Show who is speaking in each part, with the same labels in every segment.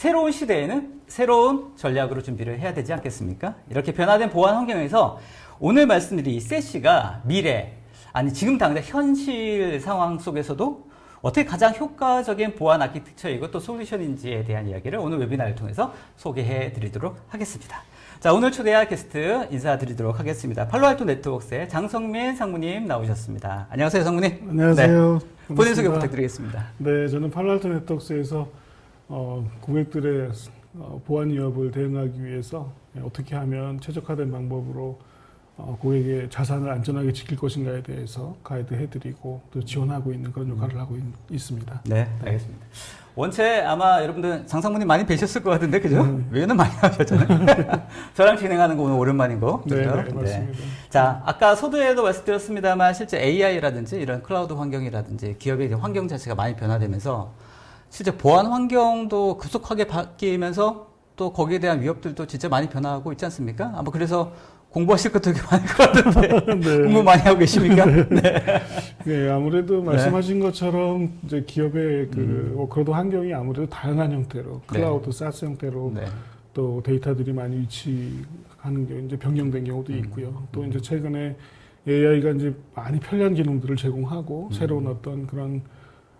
Speaker 1: 새로운 시대에는 새로운 전략으로 준비를 해야 되지 않겠습니까? 이렇게 변화된 보안 환경에서 오늘 말씀드린 세시가 미래, 아니 지금 당장 현실 상황 속에서도 어떻게 가장 효과적인 보안 아키텍처이고 또 솔루션인지에 대한 이야기를 오늘 웨비나를 통해서 소개해 드리도록 하겠습니다. 자, 오늘 초대할 게스트 인사드리도록 하겠습니다. 팔로알토 네트워크스의 장성민 상무님 나오셨습니다. 안녕하세요, 상무님.
Speaker 2: 안녕하세요.
Speaker 1: 네. 본인 소개 부탁드리겠습니다.
Speaker 2: 네, 저는 팔로알토 네트워크스에서 고객들의 보안 위협을 대응하기 위해서 어떻게 하면 최적화된 방법으로 고객의 자산을 안전하게 지킬 것인가에 대해서 가이드해드리고 또 지원하고 있는 그런 역할을 하고 있습니다.
Speaker 1: 네, 알겠습니다. 원체 아마 여러분들 장상무님 많이 뵈셨을 것 같은데, 그죠? 외에는 많이 하셨잖아요. 저랑 진행하는 거 오늘 오랜만인 거.
Speaker 2: 네,
Speaker 1: 그죠?
Speaker 2: 네, 맞습니다.
Speaker 1: 자, 아까 서두에도 말씀드렸습니다만 실제 AI라든지 이런 클라우드 환경이라든지 기업의 환경 자체가 많이 변화되면서 실제 보안 환경도 급속하게 바뀌면서 또 거기에 대한 위협들도 진짜 많이 변화하고 있지 않습니까? 아마 그래서 공부하실 것도 되게 많을 것 같은데 네. 공부 많이 하고 계십니까?
Speaker 2: 네. 네, 아무래도 말씀하신 것처럼 이제 기업의 그 워크로드 환경이 아무래도 다양한 형태로 클라우드, 사스 형태로 또 데이터들이 많이 위치하는 게 이제 변경된 경우도 있고요. 또 이제 최근에 AI가 이제 많이 편리한 기능들을 제공하고 새로운 어떤 그런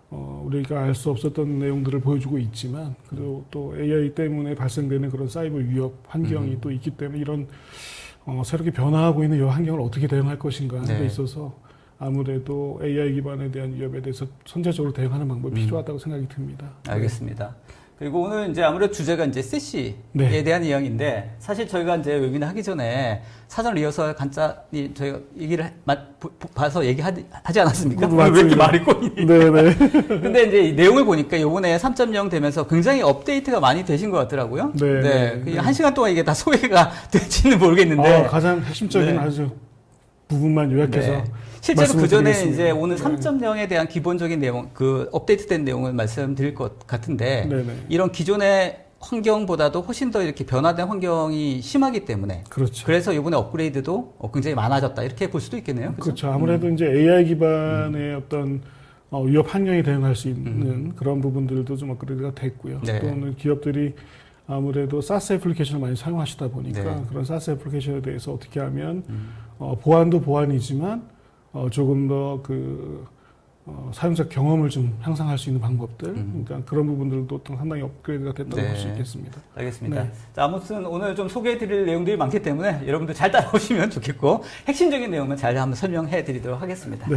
Speaker 2: 우리가 알 수 없었던 내용들을 보여주고 있지만 그리고 또 AI 때문에 발생되는 그런 사이버 위협 환경이 또 있기 때문에 이런 새롭게 변화하고 있는 이 환경을 어떻게 대응할 것인가 하는 데 있어서 아무래도 AI 기반에 대한 위협에 대해서 선제적으로 대응하는 방법이 필요하다고 생각이 듭니다.
Speaker 1: 알겠습니다. 그리고 오늘 이제 아무래도 주제가 이제 세시에 대한 이야기인데 사실 저희가 이제 웨비나 하기 전에 사전 리허설 간단히 저희가 얘기를 봐서 얘기하지 않았습니까? 왜 이렇게 말이 꼬이니? 네네. 근데 이제 이 내용을 보니까 요번에 3.0 되면서 굉장히 업데이트가 많이 되신 것 같더라고요. 네. 한 시간 동안 이게 다 소개가 될지는 모르겠는데.
Speaker 2: 가장 핵심적인 아주 부분만 요약해서.
Speaker 1: 실제로 그 전에 이제 오늘 3.0에 대한 기본적인 내용, 그 업데이트된 내용을 말씀드릴 것 같은데 이런 기존의 환경보다도 훨씬 더 이렇게 변화된 환경이 심하기 때문에
Speaker 2: 그렇죠.
Speaker 1: 그래서 이번에 업그레이드도 굉장히 많아졌다 이렇게 볼 수도 있겠네요.
Speaker 2: 그렇죠. 아무래도 이제 AI 기반의 어떤 위협 환경에 대응할 수 있는 그런 부분들도 좀 업그레이드가 됐고요. 또는 기업들이 아무래도 사스 애플리케이션을 많이 사용하시다 보니까 그런 사스 애플리케이션에 대해서 어떻게 하면 보안도 보안이지만 조금 더 사용자 경험을 좀 향상할 수 있는 방법들, 그러니까 그런 부분들도 또 상당히 업그레이드가 됐다고 볼 수 있겠습니다.
Speaker 1: 알겠습니다. 자, 아무튼 오늘 좀 소개해드릴 내용들이 많기 때문에 여러분들 잘 따라오시면 좋겠고 핵심적인 내용은 잘 한번 설명해드리도록 하겠습니다.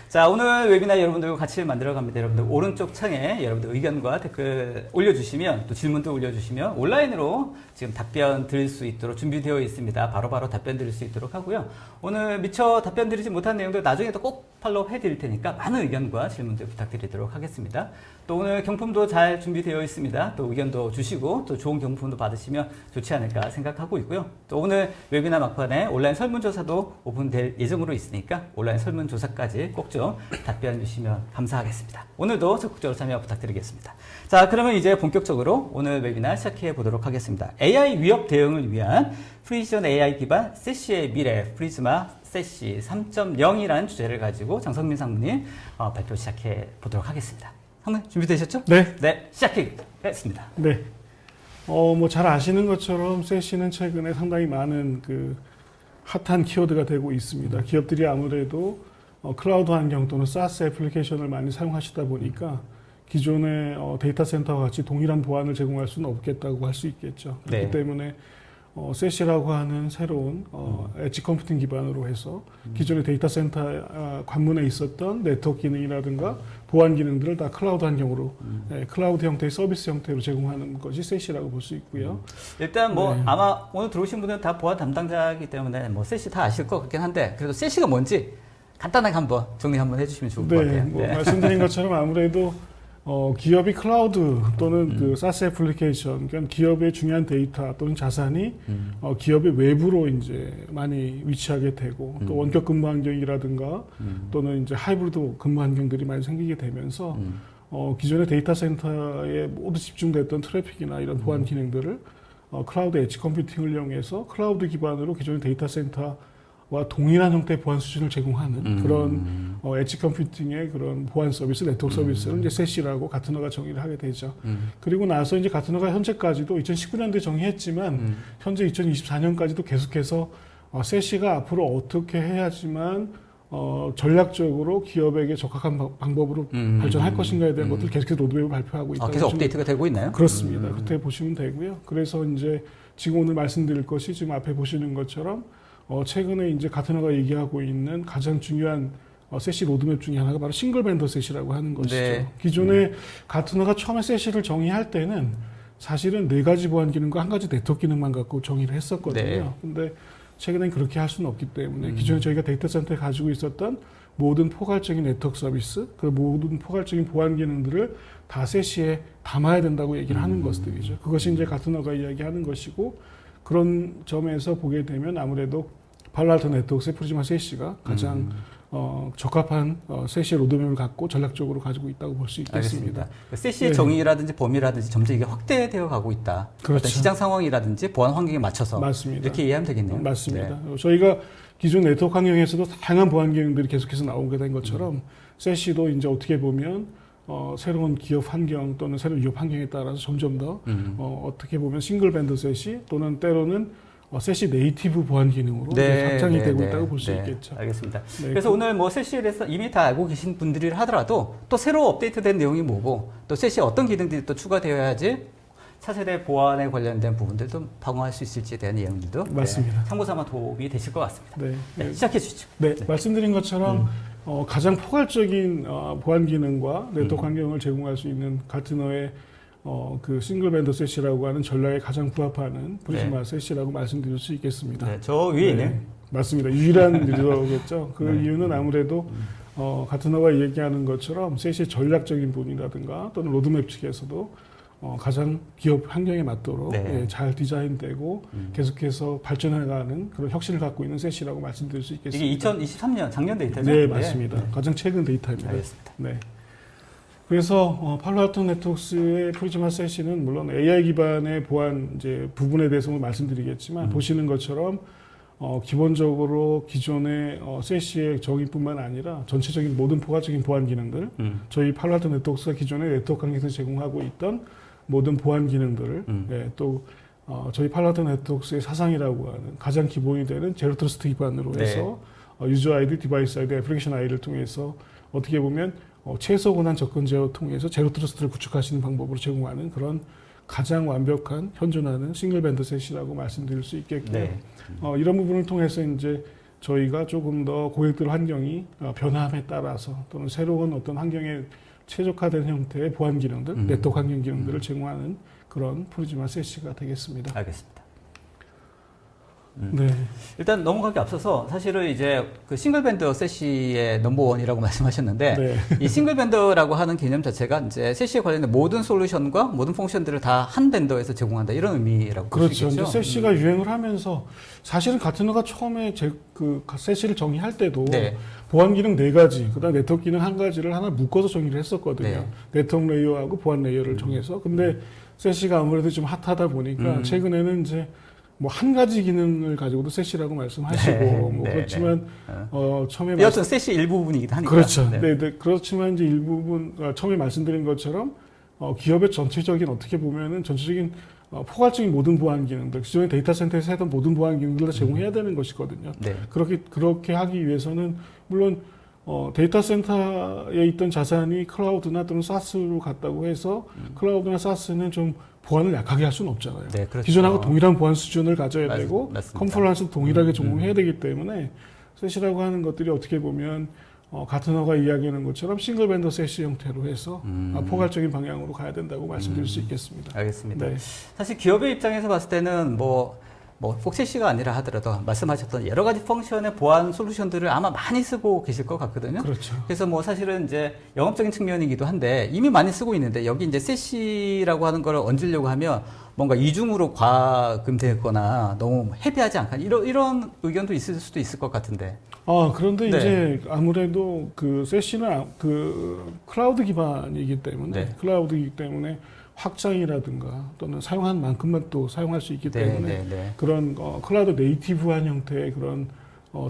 Speaker 1: 자, 오늘 웨비나 여러분들과 같이 만들어갑니다. 여러분들 오른쪽 창에 여러분들 의견과 댓글 올려주시면 또 질문도 올려주시면 온라인으로 지금 답변 드릴 수 있도록 준비되어 있습니다. 바로바로 답변 드릴 수 있도록 하고요. 오늘 미처 답변 드리지 못한 내용들 나중에도 꼭 팔로우 해드릴 테니까 많은 의견과 질문들 부탁드리도록 하겠습니다. 또 오늘 경품도 잘 준비되어 있습니다. 또 의견도 주시고 또 좋은 경품도 받으시면 좋지 않을까 생각하고 있고요. 또 오늘 웨비나 막판에 온라인 설문조사도 오픈될 예정으로 있으니까 온라인 설문조사까지 꼭 좀 답변 주시면 감사하겠습니다. 오늘도 적극적으로 참여 부탁드리겠습니다. 자, 그러면 이제 본격적으로 오늘 웨비나 시작해 보도록 하겠습니다. AI 위협 대응을 위한 프리시전 AI 기반 세시의 미래 프리즈마 세시 3.0이라는 주제를 가지고 장성민 상무님 발표 시작해 보도록 하겠습니다. 상무님 준비되셨죠?
Speaker 2: 네.
Speaker 1: 네, 시작하겠습니다.
Speaker 2: 네. 뭐 잘 아시는 것처럼 세시는 최근에 상당히 많은 핫한 키워드가 되고 있습니다. 기업들이 아무래도 클라우드 환경 또는 사스 애플리케이션을 많이 사용하시다 보니까 기존의 데이터 센터와 같이 동일한 보안을 제공할 수는 없겠다고 할 수 있겠죠. 그렇기 때문에 세시라고 하는 새로운 엣지 컴퓨팅 기반으로 해서 기존의 데이터 센터 관문에 있었던 네트워크 기능이라든가 보안 기능들을 다 클라우드 환경으로 클라우드 형태의 서비스 형태로 제공하는 것이 세시라고 볼 수 있고요.
Speaker 1: 일단 아마 오늘 들어오신 분들은 다 보안 담당자이기 때문에 세시 다 아실 것 같긴 한데 그래도 세시가 뭔지 간단하게 한번 정리 한번 해주시면 좋을 것 같아요.
Speaker 2: 말씀드린 것처럼 아무래도 기업이 클라우드 또는 사스 애플리케이션, 그러니까 기업의 중요한 데이터 또는 자산이 기업의 외부로 이제 많이 위치하게 되고 또 원격 근무 환경이라든가 또는 이제 하이브리드 근무 환경들이 많이 생기게 되면서 기존의 데이터 센터에 모두 집중됐던 트래픽이나 이런 보안 기능들을 클라우드 엣지 컴퓨팅을 이용해서 클라우드 기반으로 기존의 데이터 센터 동일한 형태의 보안 수준을 제공하는 그런 엣지 컴퓨팅의 그런 보안 서비스, 네트워크 서비스를 이제 세시라고 가트너가 정의를 하게 되죠. 그리고 나서 이제 가트너가 현재까지도 2019년도에 정의했지만 현재 2024년까지도 계속해서 세시가 앞으로 어떻게 해야지만 전략적으로 기업에게 적합한 방법으로 발전할 것인가에 대한 것들 계속해서 로드맵을 발표하고 있다.
Speaker 1: 계속 업데이트가 되고 있나요?
Speaker 2: 그렇습니다. 그렇게 보시면 되고요. 그래서 이제 지금 오늘 말씀드릴 것이 지금 앞에 보시는 것처럼 최근에 이제 가트너가 얘기하고 있는 가장 중요한 세시 로드맵 중에 하나가 바로 싱글 벤더 세시라고 하는 것이죠.
Speaker 1: 네.
Speaker 2: 기존에 가트너가 처음에 세시를 정의할 때는 사실은 4가지 보안 기능과 1가지 네트워크 기능만 갖고 정의를 했었거든요.
Speaker 1: 네.
Speaker 2: 근데 최근엔 그렇게 할 수는 없기 때문에 기존에 저희가 데이터 센터에 가지고 있었던 모든 포괄적인 네트워크 서비스, 그 모든 포괄적인 보안 기능들을 다 세시에 담아야 된다고 얘기를 하는 것들이죠. 그것이 이제 가트너가 이야기하는 것이고, 그런 점에서 보게 되면 아무래도 팔로알토 네트워크스의 프리즈마 세시가 가장 적합한 세시의 로드맵을 갖고 전략적으로 가지고 있다고 볼 수 있겠습니다.
Speaker 1: 알겠습니다. 세시의 네. 정의라든지 범위라든지 점점 이게 확대되어 가고 있다.
Speaker 2: 그렇죠.
Speaker 1: 어떤 시장 상황이라든지 보안 환경에 맞춰서
Speaker 2: 맞습니다.
Speaker 1: 이렇게 이해하면 되겠네요.
Speaker 2: 맞습니다. 네. 저희가 기존 네트워크 환경에서도 다양한 보안 기능들이 계속해서 나오게 된 것처럼 세시도 이제 어떻게 보면 새로운 기업 환경 또는 새로운 위협 환경에 따라서 점점 더 어떻게 보면 싱글 밴드 세시 또는 때로는 세시 네이티브 보안 기능으로 확장이 되고 있다고 볼 수 있겠죠.
Speaker 1: 알겠습니다. 네. 그래서 오늘 뭐 세시에 대해서 이미 다 알고 계신 분들이 하더라도 또 새로 업데이트된 내용이 뭐고 또 세시에 어떤 기능들이 또 추가되어야지 차세대 보안에 관련된 부분들도 방어할 수 있을지에 대한 내용들도
Speaker 2: 맞습니다.
Speaker 1: 참고삼아 도움이 되실 것 같습니다.
Speaker 2: 네.
Speaker 1: 시작해 주시죠.
Speaker 2: 네, 말씀드린 것처럼 가장 포괄적인 보안 기능과 네트워크 환경을 제공할 수 있는 가트너의 그 싱글 밴더 세시라고 하는 전략에 가장 부합하는 프리즈마 세시라고 말씀드릴 수 있겠습니다.
Speaker 1: 네, 저 위에 있네요.
Speaker 2: 맞습니다. 유일한 리더겠죠. 그 이유는 아무래도 가트너가 얘기하는 것처럼 세시의 전략적인 부분이라든가 또는 로드맵 측에서도 가장 기업 환경에 맞도록 잘 디자인되고 계속해서 발전해가는 그런 혁신을 갖고 있는 세시라고 말씀드릴 수 있겠습니다.
Speaker 1: 이게 2023년 작년 데이터죠?
Speaker 2: 네, 맞습니다. 가장 최근 데이터입니다.
Speaker 1: 알겠습니다.
Speaker 2: 네. 그래서 팔로알토 네트워크스의 프리즈마 세시는 물론 AI 기반의 보안 이제 부분에 대해서 말씀드리겠지만 보시는 것처럼 기본적으로 기존의 세시의 정의뿐만 아니라 전체적인 모든 포괄적인 보안 기능들, 저희 팔로알토 네트워크스가 기존의 네트워크 환경에서 제공하고 있던 모든 보안 기능들을 또 저희 팔로알토 네트워크스의 사상이라고 하는 가장 기본이 되는 제로 트러스트 기반으로 해서 유저 아이디, 디바이스 아이디, 애플리케이션 아이디를 통해서 어떻게 보면 최소 권한 접근 제어를 통해서 제로 트러스트를 구축하시는 방법으로 제공하는 그런 가장 완벽한 현존하는 싱글 밴드 세시라고 말씀드릴 수 있겠고요. 이런 부분을 통해서 이제 저희가 조금 더 고객들 환경이 변함에 따라서 또는 새로운 어떤 환경에 최적화된 형태의 보안 기능들, 네트워크 환경 기능들을 제공하는 그런 프리즈마 세시가 되겠습니다.
Speaker 1: 알겠습니다.
Speaker 2: 네.
Speaker 1: 일단 넘어가기 앞서서 사실은 이제 그 싱글밴더 세시의 넘버원이라고 말씀하셨는데 이 싱글밴더라고 하는 개념 자체가 이제 세시에 관련된 모든 솔루션과 모든 펑션들을 다 한 밴더에서 제공한다 이런 의미라고 볼 수 있겠죠.
Speaker 2: 그렇죠. 이제 세시가 유행을 하면서 사실은 가트너가 처음에 그 세시를 정의할 때도 보안 기능 4가지, 그다음 네트워크 기능 1가지를 하나 묶어서 정의를 했었거든요. 네트워크 레이어하고 보안 레이어를 정해서. 근데 세시가 아무래도 좀 핫하다 보니까 최근에는 이제 뭐 1가지 기능을 가지고도 세시라고 말씀하시고 그렇지만 처음에
Speaker 1: 여튼 세시 일부분이기도 하니까.
Speaker 2: 그렇죠. 그렇지만 이제 일부분 처음에 말씀드린 것처럼 기업의 전체적인 어떻게 보면은 전체적인 포괄적인 모든 보안 기능들, 기존의 데이터 센터에서 했던 모든 보안 기능들을 다 제공해야 되는 것이거든요. 그렇게 하기 위해서는 물론 데이터 센터에 있던 자산이 클라우드나 또는 사스로 갔다고 해서 클라우드나 사스는 좀 보안을 약하게 할 수는 없잖아요. 그렇죠. 기존하고 동일한 보안 수준을 가져야 되고 컴플라이언스도 동일하게 적용해야 되기 때문에 세시라고 하는 것들이 어떻게 보면 가트너가 이야기하는 것처럼 싱글 밴더 세시 형태로 해서 포괄적인 방향으로 가야 된다고 말씀드릴 수 있겠습니다.
Speaker 1: 알겠습니다. 사실 기업의 입장에서 봤을 때는 꼭 세시가 아니라 하더라도 말씀하셨던 여러 가지 펑션의 보안 솔루션들을 아마 많이 쓰고 계실 것 같거든요.
Speaker 2: 그렇죠.
Speaker 1: 그래서 사실은 이제 영업적인 측면이기도 한데 이미 많이 쓰고 있는데 여기 이제 세시라고 하는 걸 얹으려고 하면 뭔가 이중으로 과금되거나 너무 헤비하지 않까 이런 의견도 있을 수도 있을 것 같은데.
Speaker 2: 그런데 이제 아무래도 그 세시는 그 클라우드 기반이기 때문에 클라우드이기 때문에 확장이라든가 또는 사용한 만큼만 또 사용할 수 있기 때문에 그런 클라우드 네이티브한 형태의 그런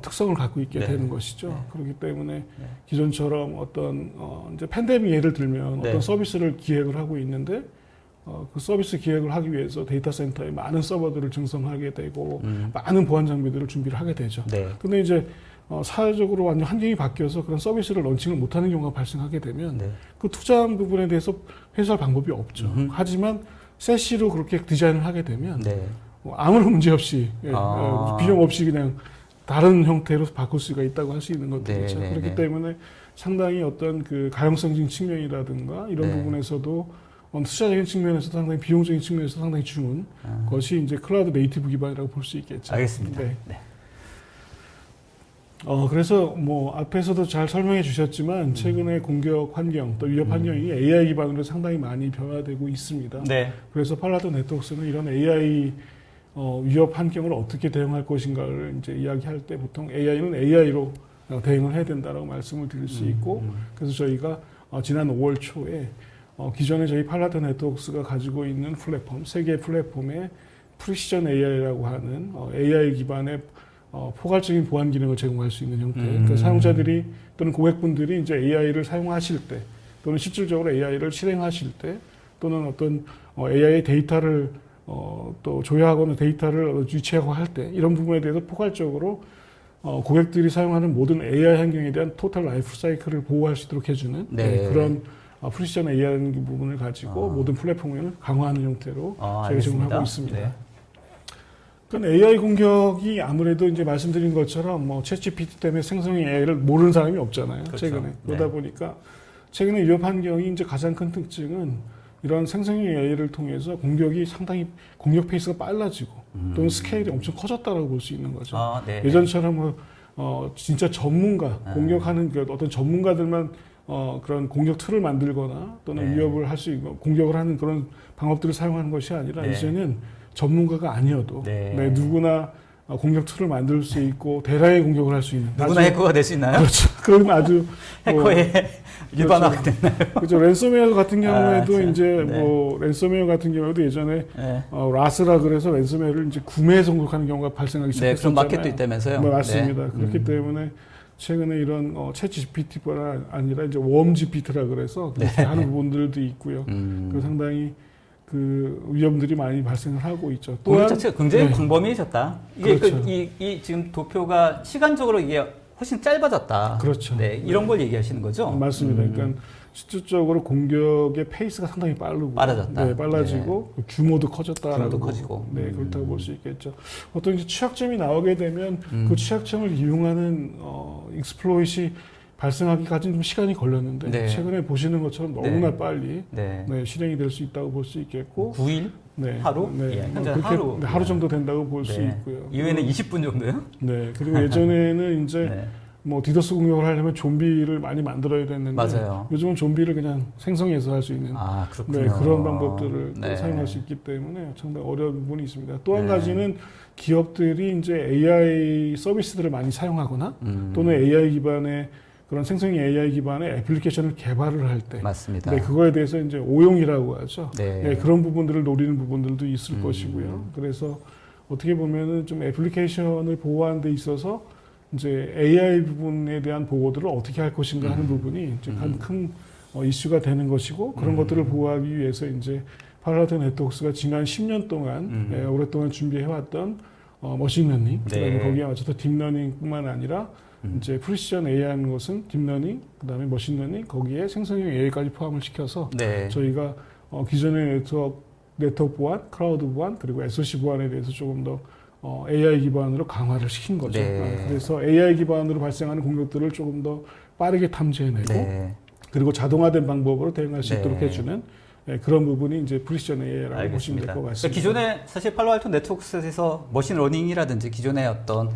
Speaker 2: 특성을 갖고 있게
Speaker 1: 네.
Speaker 2: 되는 것이죠.
Speaker 1: 네.
Speaker 2: 그렇기 때문에
Speaker 1: 네.
Speaker 2: 기존처럼 어떤 이제 팬데믹 예를 들면
Speaker 1: 네.
Speaker 2: 어떤 서비스를 기획을 하고 있는데 그 서비스 기획을 하기 위해서 데이터 센터에 많은 서버들을 증성하게 되고 많은 보안 장비들을 준비를 하게 되죠.
Speaker 1: 네.
Speaker 2: 근데 이제 사회적으로 완전 환경이 바뀌어서 그런 서비스를 런칭을 못하는 경우가 발생하게 되면
Speaker 1: 네.
Speaker 2: 그 투자한 부분에 대해서 해소할 방법이 없죠. 하지만 세시로 그렇게 디자인을 하게 되면
Speaker 1: 네.
Speaker 2: 아무런 문제 없이 비용 없이 그냥 다른 형태로 바꿀 수가 있다고 할 수 있는 것들이죠.
Speaker 1: 네, 네,
Speaker 2: 그렇기
Speaker 1: 네.
Speaker 2: 때문에 상당히 어떤 그 가용성적인 측면이라든가 이런
Speaker 1: 네.
Speaker 2: 부분에서도 투자적인 측면에서 상당히 비용적인 측면에서 상당히 좋은 것이 이제 클라우드 네이티브 기반이라고 볼 수 있겠죠.
Speaker 1: 알겠습니다.
Speaker 2: 네.
Speaker 1: 네.
Speaker 2: 그래서 뭐 앞에서도 잘 설명해 주셨지만 최근에 공격 환경 또 위협 환경이 AI 기반으로 상당히 많이 변화되고 있습니다.
Speaker 1: 네.
Speaker 2: 그래서 팔라도 네트워크스는 이런 AI 위협 환경을 어떻게 대응할 것인가를 이제 이야기할 때 보통 AI는 AI로 대응을 해야 된다라고 말씀을 드릴 수 있고 그래서 저희가 지난 5월 초에 기존에 저희 팔라도 네트워크스가 가지고 있는 플랫폼, 세 개의 플랫폼에 프리시전 AI라고 하는 AI 기반의 포괄적인 보안 기능을 제공할 수 있는 형태. 그러니까 사용자들이 또는 고객분들이 이제 AI를 사용하실 때 또는 실질적으로 AI를 실행하실 때 또는 어떤 AI의 데이터를 또 조회하거나 데이터를 유치하고 할 때 이런 부분에 대해서 포괄적으로 고객들이 사용하는 모든 AI 환경에 대한 토탈 라이프 사이클을 보호할 수 있도록 해주는
Speaker 1: 네.
Speaker 2: 그런 프리시전 AI라는 부분을 가지고 모든 플랫폼을 강화하는 형태로 저희가 제공하고 있습니다.
Speaker 1: 네.
Speaker 2: 그러니까 AI 공격이 아무래도 이제 말씀드린 것처럼 뭐 챗GPT 때문에 생성형 AI를 모르는 사람이 없잖아요.
Speaker 1: 그렇죠.
Speaker 2: 최근에. 그러다 보니까 최근에 위협 환경이 이제 가장 큰 특징은 이런 생성형 AI를 통해서 공격이 상당히 공격 페이스가 빨라지고 또는 스케일이 엄청 커졌다라고 볼 수 있는 거죠.
Speaker 1: 네.
Speaker 2: 예전처럼 진짜 전문가 공격하는 그 어떤 전문가들만 그런 공격 툴을 만들거나 또는
Speaker 1: 네.
Speaker 2: 위협을 할 수 있고 공격을 하는 그런 방법들을 사용하는 것이 아니라
Speaker 1: 네.
Speaker 2: 이제는 전문가가 아니어도
Speaker 1: 네.
Speaker 2: 누구나 공격 툴을 만들 수 있고 대량의 공격을 할 수 있는
Speaker 1: 누구나 해커가 될 수 있나요?
Speaker 2: 그렇죠. 그럼 아주
Speaker 1: 해커의 유반화가 됐나요?
Speaker 2: 그렇죠. 랜섬웨어 같은 경우에도
Speaker 1: 참.
Speaker 2: 이제
Speaker 1: 네.
Speaker 2: 뭐 랜섬웨어 같은 경우에도 예전에
Speaker 1: 네.
Speaker 2: 라스라 그래서 랜섬웨어를 이제 구매해서 공격하는 경우가 발생하기
Speaker 1: 네, 그런
Speaker 2: 시작했잖아요.
Speaker 1: 마켓도 있다면서요?
Speaker 2: 네, 맞습니다.
Speaker 1: 네.
Speaker 2: 그렇기 때문에 최근에 이런 챗 GPT뿐 아니라 이제 웜 GPT라 그래서 그렇게 하는 부분들도 있고요. 그 상당히 그 위험들이 많이 발생을 하고 있죠.
Speaker 1: 공격 자체가 굉장히
Speaker 2: 네.
Speaker 1: 광범위해졌다. 이게
Speaker 2: 그렇죠.
Speaker 1: 이 지금 도표가 시간적으로 이게 훨씬 짧아졌다.
Speaker 2: 그렇죠.
Speaker 1: 네, 이런 걸 얘기하시는 거죠?
Speaker 2: 맞습니다. 그러니까 실질적으로 공격의 페이스가 상당히
Speaker 1: 빨라졌다.
Speaker 2: 네, 빨라지고 규모도 커졌다라고.
Speaker 1: 규모도 커지고.
Speaker 2: 네, 그렇다고 볼 수 있겠죠. 어떤 이제 취약점이 나오게 되면 그 취약점을 이용하는 익스플로잇이 발생하기까지는 좀 시간이 걸렸는데
Speaker 1: 네.
Speaker 2: 최근에 보시는 것처럼 너무나
Speaker 1: 네.
Speaker 2: 빨리
Speaker 1: 네.
Speaker 2: 실행이 될 수 있다고 볼 수 있겠고
Speaker 1: 9일?
Speaker 2: 네.
Speaker 1: 하루?
Speaker 2: 네.
Speaker 1: 예, 현재
Speaker 2: 그렇게
Speaker 1: 하루.
Speaker 2: 하루 정도 된다고 볼 수
Speaker 1: 네.
Speaker 2: 있고요.
Speaker 1: 이후에는 20분 정도요?
Speaker 2: 네. 그리고 예전에는 이제
Speaker 1: 네.
Speaker 2: 뭐 디도스 공격을 하려면 좀비를 많이 만들어야 됐는데
Speaker 1: 맞아요.
Speaker 2: 요즘은 좀비를 그냥 생성해서 할 수 있는
Speaker 1: 아, 그렇군요.
Speaker 2: 네, 그런 방법들을
Speaker 1: 네.
Speaker 2: 사용할 수 있기 때문에 상당히 어려운 부분이 있습니다. 또 한
Speaker 1: 네.
Speaker 2: 가지는 기업들이 이제 AI 서비스들을 많이 사용하거나 또는 AI 기반의 그런 생성형 AI 기반의 애플리케이션을 개발을 할 때
Speaker 1: 맞습니다.
Speaker 2: 네, 그거에 대해서 이제 오용이라고 하죠.
Speaker 1: 네.
Speaker 2: 네, 그런 부분들을 노리는 부분들도 있을 것이고요. 그래서 어떻게 보면은 좀 애플리케이션을 보호하는 데 있어서 이제 AI 부분에 대한 보호들을 어떻게 할 것인가 하는 부분이 이제 큰 이슈가 되는 것이고 그런 것들을 보호하기 위해서 이제 팔로알토 네트워크스가 지난 10년 동안 오랫동안 준비해왔던 머신러닝,
Speaker 1: 네.
Speaker 2: 그다음에 거기에 맞춰서 딥러닝뿐만 아니라 이제 프리시전 AI 하는 것은 딥러닝, 그다음에 머신러닝, 거기에 생성형 AI까지 포함을 시켜서
Speaker 1: 네.
Speaker 2: 저희가 기존의 네트워크 보안, 클라우드 보안, 그리고 SOC 보안에 대해서 조금 더 AI 기반으로 강화를 시킨 거죠.
Speaker 1: 네.
Speaker 2: 그래서 AI 기반으로 발생하는 공격들을 조금 더 빠르게 탐지해내고
Speaker 1: 네.
Speaker 2: 그리고 자동화된 방법으로 대응할 수
Speaker 1: 네.
Speaker 2: 있도록 해주는 그런 부분이 이제 프리시전 AI라고 보시면 될 것
Speaker 1: 그러니까
Speaker 2: 같습니다.
Speaker 1: 기존에 사실 팔로알토 네트워크스에서 머신러닝이라든지 기존의 어떤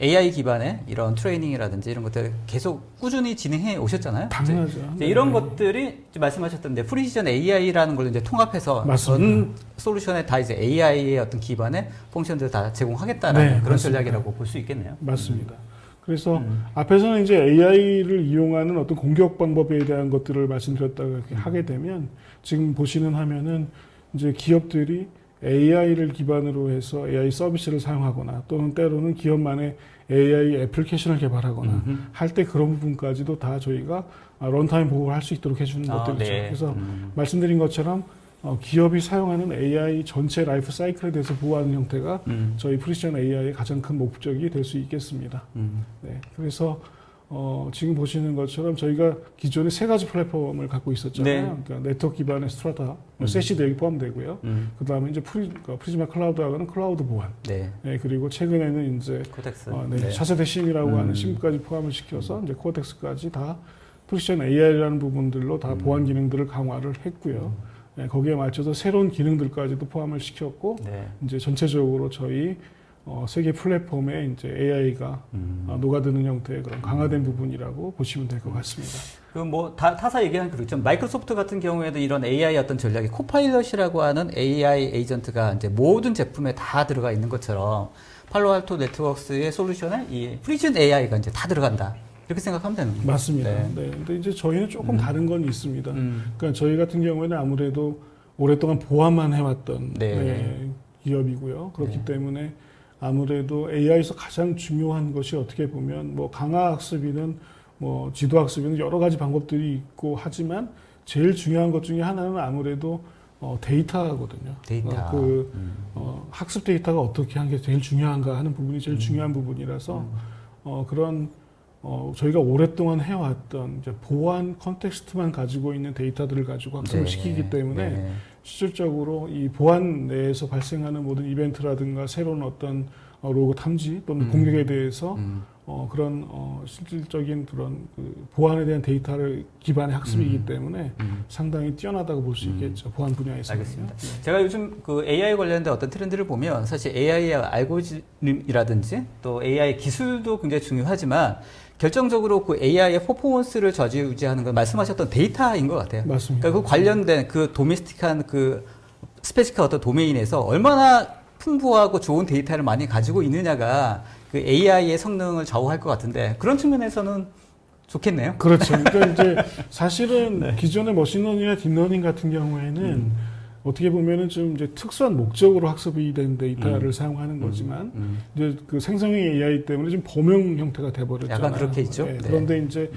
Speaker 1: AI 기반의 이런 트레이닝이라든지 이런 것들 계속 꾸준히 진행해 오셨잖아요.
Speaker 2: 당연하죠.
Speaker 1: 이제 이런 것들이 이제 말씀하셨던데 프리시전 AI라는 걸 이제 통합해서
Speaker 2: 맞습니다.
Speaker 1: 전 솔루션에 다 이제 AI의 어떤 기반의 펑션들을 다 제공하겠다라는
Speaker 2: 네,
Speaker 1: 그런
Speaker 2: 맞습니다.
Speaker 1: 전략이라고 볼 수 있겠네요.
Speaker 2: 맞습니다. 그래서 앞에서는 이제 AI를 이용하는 어떤 공격 방법에 대한 것들을 말씀드렸다가 이렇게 하게 되면 지금 보시는 화면은 이제 기업들이 AI를 기반으로 해서 AI 서비스를 사용하거나 또는 때로는 기업만의 AI 애플리케이션을 개발하거나 할 때 그런 부분까지도 다 저희가 런타임 보호를 할 수 있도록 해주는 것들이죠.
Speaker 1: 네.
Speaker 2: 그래서 말씀드린 것처럼 기업이 사용하는 AI 전체 라이프 사이클에 대해서 보호하는 형태가 저희 프리시전 AI의 가장 큰 목적이 될 수 있겠습니다. 네. 그래서 지금 보시는 것처럼 저희가 기존에 세 가지 플랫폼을 갖고 있었잖아요.
Speaker 1: 네.
Speaker 2: 그러니까 네트워크 기반의 스트라타, 세시도 여기 포함되고요. 그 다음에 이제 프리즈마 클라우드하고는 클라우드 보안.
Speaker 1: 네.
Speaker 2: 네, 그리고 최근에는 이제
Speaker 1: 코덱스.
Speaker 2: 네, 차세대 심이라고 하는 심까지 포함을 시켜서 이제 코덱스까지 다 프리시전 AI라는 부분들로 다 보안 기능들을 강화를 했고요. 네, 거기에 맞춰서 새로운 기능들까지도 포함을 시켰고,
Speaker 1: 네.
Speaker 2: 이제 전체적으로 저희 세계 플랫폼에 이제 AI가 녹아드는 형태의 그런 강화된 부분이라고 보시면 될 것 같습니다.
Speaker 1: 그 뭐 타사 얘기한 그 있죠. 마이크로소프트 같은 경우에도 이런 AI 어떤 전략이 코파일럿이라고 하는 AI 에이전트가 이제 모든 제품에 다 들어가 있는 것처럼 팔로알토 네트워크스의 솔루션에 이 프리즌 AI가 이제 다 들어간다. 이렇게 생각하면 되는 거죠.
Speaker 2: 맞습니다.
Speaker 1: 네.
Speaker 2: 네. 근데 이제 저희는 조금 다른 건 있습니다. 그러니까 저희 같은 경우에는 아무래도 오랫동안 보안만 해왔던
Speaker 1: 네.
Speaker 2: 기업이고요. 그렇기
Speaker 1: 네.
Speaker 2: 때문에 아무래도 AI에서 가장 중요한 것이 어떻게 보면 뭐 강화 학습이든 뭐 지도 학습이든 여러 가지 방법들이 있고 하지만 제일 중요한 것 중에 하나는 아무래도 데이터거든요.
Speaker 1: 데이터.
Speaker 2: 학습 데이터가 어떻게 한 게 제일 중요한가 하는 부분이 제일 중요한 부분이라서 그런 저희가 오랫동안 해왔던 이제 보안 컨텍스트만 가지고 있는 데이터들을 가지고 학습을
Speaker 1: 네.
Speaker 2: 시키기 때문에
Speaker 1: 네.
Speaker 2: 실질적으로 이 보안 내에서 발생하는 모든 이벤트라든가 새로운 어떤 로그 탐지 또는 공격에 대해서 그런 실질적인 그런 그 보안에 대한 데이터를 기반의 학습이기 때문에 상당히 뛰어나다고 볼 수 있겠죠. 보안 분야에서.
Speaker 1: 알겠습니다. 제가 요즘 그 AI 관련된 어떤 트렌드를 보면 사실 AI의 알고리즘이라든지 또 AI 기술도 굉장히 중요하지만 결정적으로 그 AI의 퍼포먼스를 좌지우지하는 건 말씀하셨던 데이터인 것 같아요.
Speaker 2: 맞습니다.
Speaker 1: 그러니까 그 관련된 그 도메스틱한 그 스페시픽한 어떤 도메인에서 얼마나 풍부하고 좋은 데이터를 많이 가지고 있느냐가 그 AI의 성능을 좌우할 것 같은데 그런 측면에서는 좋겠네요.
Speaker 2: 그렇죠. 그러니까 이제 사실은 기존의 머신러닝이나 딥러닝 같은 경우에는 어떻게 보면은 좀 이제 특수한 목적으로 학습이 된 데이터를 사용하는 거지만 이제 그 생성형 AI 때문에 좀 범용 형태가 돼버렸잖아요.
Speaker 1: 약간 그렇게 있죠.
Speaker 2: 네. 그런데 이제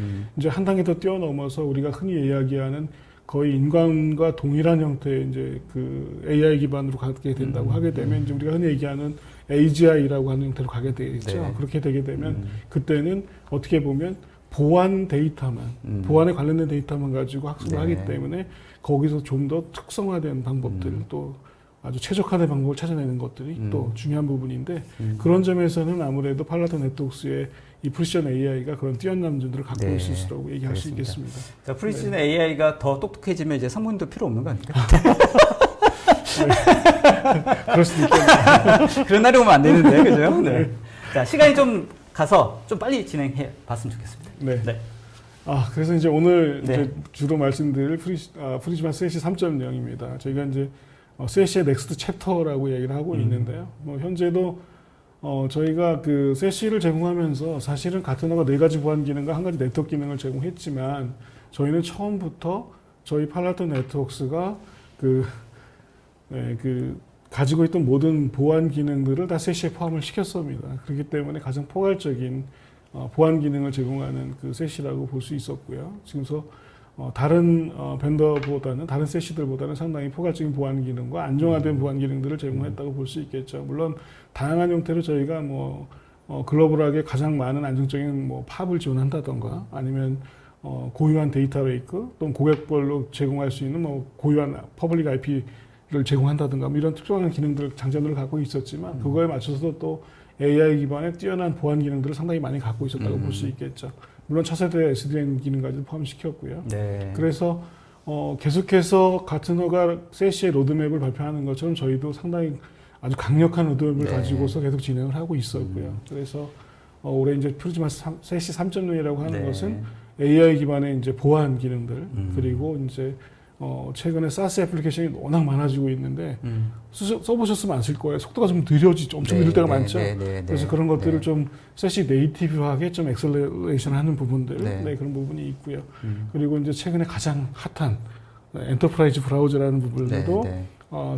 Speaker 2: 한 단계 더 뛰어넘어서 우리가 흔히 이야기하는 거의 인간과 동일한 형태의 이제 그 AI 기반으로 가게 된다고 하게 되면 이제 우리가 흔히 얘기하는 AGI라고 하는 형태로 가게 되겠죠.
Speaker 1: 네.
Speaker 2: 그렇게 되게 되면 그때는 어떻게 보면 보안 데이터만, 보안에 관련된 데이터만 가지고 학습을 하기 때문에 거기서 좀 더 특성화된 방법들 또 아주 최적화된 방법을 찾아내는 것들이 또 중요한 부분인데 그런 점에서는 아무래도 팔로알토 네트워크스의 이 프리시전 AI가 그런 뛰어난 점들을 갖고 있을 수라고 얘기할 수 있겠습니다.
Speaker 1: 자, 프리시전 AI가 더 똑똑해지면 이제 상무님도 필요 없는 거 아닙니까?
Speaker 2: 그럴 수도 있겠네요.
Speaker 1: 그런 날이 오면 안 되는데, 그죠? 네. 자, 시간이 좀 가서 좀 빨리 진행해 봤으면 좋겠습니다.
Speaker 2: 네.
Speaker 1: 네.
Speaker 2: 그래서 이제 오늘
Speaker 1: 네.
Speaker 2: 이제 주로 말씀드릴 프리즈마 세시 3.0입니다. 저희가 이제 세시의 넥스트 챕터라고 얘기를 하고 있는데요. 뭐 현재도 저희가 그 세시를 제공하면서 사실은 가트너가 4가지 보안 기능과 1가지 네트워크 기능을 제공했지만 저희는 처음부터 저희 팔로알토 네트워크스가 그 가지고 있던 모든 보안 기능들을 다 세시에 포함을 시켰습니다. 그렇기 때문에 가장 포괄적인 보안 기능을 제공하는 그 세시라고 볼 수 있었고요. 지금서 다른 벤더보다는 다른 세시들보다는 상당히 포괄적인 보안 기능과 안정화된 보안 기능들을 제공했다고 볼 수 있겠죠. 물론 다양한 형태로 저희가 뭐 글로벌하게 가장 많은 안정적인 뭐 팝을 지원한다던가 아니면 고유한 데이터 레이크 또는 고객별로 제공할 수 있는 뭐 고유한 퍼블릭 IP를 제공한다든가 뭐 이런 특별한 기능들 장점들을 갖고 있었지만 그거에 맞춰서 또 AI 기반의 뛰어난 보안 기능들을 상당히 많이 갖고 있었다고 볼 수 있겠죠. 물론 차세대 SDN 기능까지도 포함시켰고요.
Speaker 1: 네.
Speaker 2: 그래서 계속해서 가트너가 세시의 로드맵을 발표하는 것처럼 저희도 상당히 아주 강력한 로드맵을 가지고서 계속 진행을 하고 있었고요. 그래서 올해 이제 프리즈마 세시 3.0이라고 하는 것은 AI 기반의 이제 보안 기능들 그리고 이제 최근에 SaaS 애플리케이션이 워낙 많아지고 있는데 써보셨으면 아실 거예요. 속도가 좀 엄청 느릴 때가 많죠. 그래서 그런 것들을 좀 세시 네이티브하게 좀 엑셀레이션 하는 부분들, 그런 부분이 있고요. 그리고 이제 최근에 가장 핫한 엔터프라이즈 브라우저라는 부분들도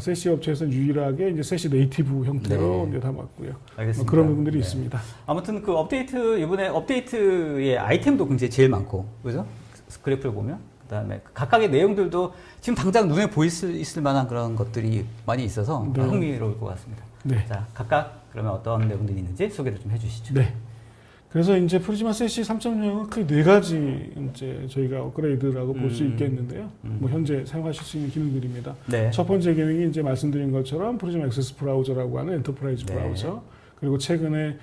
Speaker 2: 세시 업체에서는 유일하게 이제 세시 네이티브 형태로 이제 담았고요.
Speaker 1: 알겠습니다.
Speaker 2: 그런 부분들이 있습니다.
Speaker 1: 아무튼 그 이번에 업데이트의 아이템도 굉장히 제일 많고, 그죠? 그래프를 보면. 그다음에 각각의 내용들도 지금 당장 눈에 보일 수 있을 만한 그런 것들이 많이 있어서 흥미로울 것 같습니다. 자, 각각 그러면 어떤 내용들이 있는지 소개를 좀 해주시죠.
Speaker 2: 네. 그래서 이제 프리즈마 세시 3.0은 크게 4가지 이제 저희가 업그레이드라고 볼 수 있겠는데요. 뭐 현재 사용하실 수 있는 기능들입니다. 첫 번째 기능이 이제 말씀드린 것처럼 프리즈마 액세스 브라우저라고 하는 엔터프라이즈 브라우저. 그리고 최근에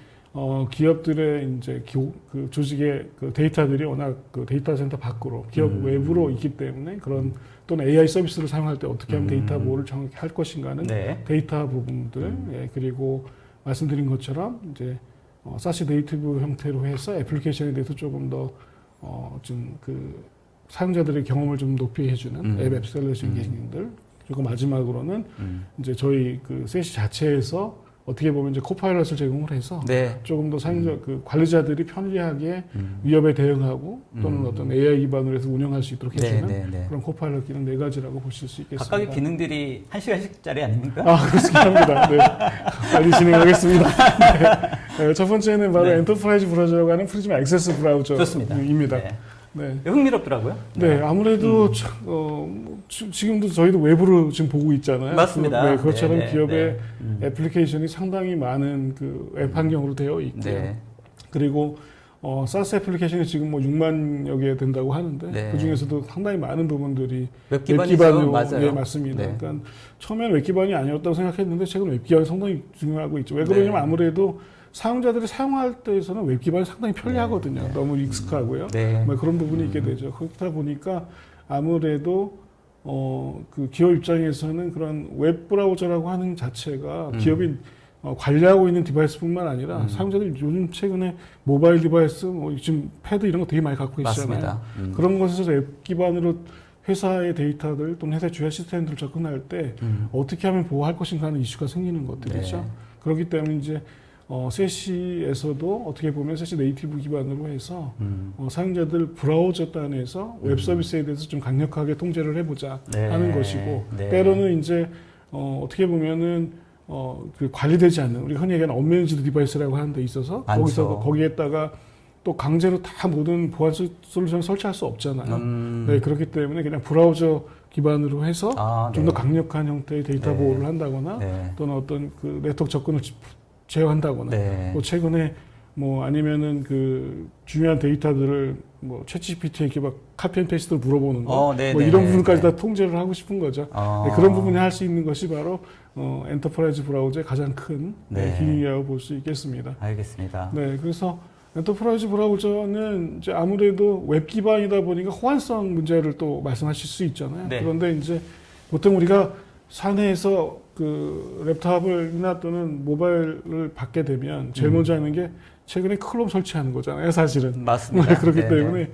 Speaker 2: 기업들의 이제 그 조직의 그 데이터들이 워낙 그 데이터 센터 밖으로 기업 외부로 있기 때문에 그런 또는 AI 서비스를 사용할 때 어떻게 하면 데이터 보호를 정확히 할 것인가는 데이터 부분들 그리고 말씀드린 것처럼 이제 사시 네이티브 형태로 해서 애플리케이션에 대해서 조금 더 좀 그 사용자들의 경험을 좀 높이 해주는 앱 앱셀레이션 기능들 그리고 마지막으로는 이제 저희 그 세시 자체에서 어떻게 보면 이제 코파일럿을 제공을 해서 조금 더 사용자 그 관리자들이 편리하게 위협에 대응하고 또는 어떤 AI 기반으로 해서 운영할 수 있도록 해주는 그런 코파일럿 기능 4가지라고 보실 수 있겠습니다.
Speaker 1: 각각의 기능들이 1시간씩짜리 아닙니까?
Speaker 2: 그렇습니다. 합니다. 네. 빨리 진행하겠습니다. 첫 번째는 바로 엔터프라이즈 브라우저라고 하는 프리즈마 액세스 브라우저입니다.
Speaker 1: 흥미롭더라고요.
Speaker 2: 아무래도 지금도 저희도 외부로 지금 보고 있잖아요.
Speaker 1: 맞습니다.
Speaker 2: 그것처럼 기업의 애플리케이션이 상당히 많은 그 앱 환경으로 되어 있고요. 그리고 사스 애플리케이션이 지금 뭐 6만여 개 된다고 하는데 그 중에서도 상당히 많은 부분들이 웹 기반으로 맞습니다. 그러니까 처음에는 웹 기반이 아니었다고 생각했는데 최근 웹 기반이 상당히 중요하고 있죠. 왜 그러냐면 아무래도 사용자들이 사용할 때에서는 웹 기반이 상당히 편리하거든요. 너무 익숙하고요. 뭐 그런 부분이 있게 되죠. 그렇다 보니까 아무래도 그 기업 입장에서는 그런 웹 브라우저라고 하는 자체가 기업이 관리하고 있는 디바이스뿐만 아니라 사용자들이 요즘 최근에 모바일 디바이스, 뭐 지금 패드 이런 거 되게 많이 갖고 계시잖아요. 그런 것에서 앱 기반으로 회사의 데이터들 또는 회사의 주요 시스템들을 접근할 때 어떻게 하면 보호할 것인가 하는 이슈가 생기는 것들이죠. 그렇기 때문에 이제 세시에서도 어떻게 보면 세시 네이티브 기반으로 해서 사용자들 브라우저 단에서 웹 서비스에 대해서 좀 강력하게 통제를 해보자 하는 것이고 때로는 이제 어떻게 보면은 그 관리되지 않는 우리 흔히 얘기하는 언매니지드 디바이스라고 하는 데 있어서 거기에다가 또 강제로 다 모든 보안 솔루션을 설치할 수 없잖아요. 그렇기 때문에 그냥 브라우저 기반으로 해서 좀 더 강력한 형태의 데이터 보호를 한다거나 또는 어떤 그 네트워크 접근을 제어한다거나 뭐 최근에 뭐 아니면은 그 중요한 데이터들을 뭐 챗GPT에게 막 카피 앤 페이스트를 물어보는 거 뭐 이런 부분까지 다 통제를 하고 싶은 거죠. 그런 부분이 할 수 있는 것이 바로 엔터프라이즈 브라우저의 가장 큰 기능이라고 볼 수 있겠습니다.
Speaker 1: 알겠습니다.
Speaker 2: 그래서 엔터프라이즈 브라우저는 이제 아무래도 웹 기반이다 보니까 호환성 문제를 또 말씀하실 수 있잖아요. 그런데 이제 보통 우리가 사내에서 그 랩탑을이나 또는 모바일을 받게 되면 제일 먼저 하는 게 최근에 크롬 설치하는 거잖아요, 사실은.
Speaker 1: 맞습니다.
Speaker 2: 그렇기 때문에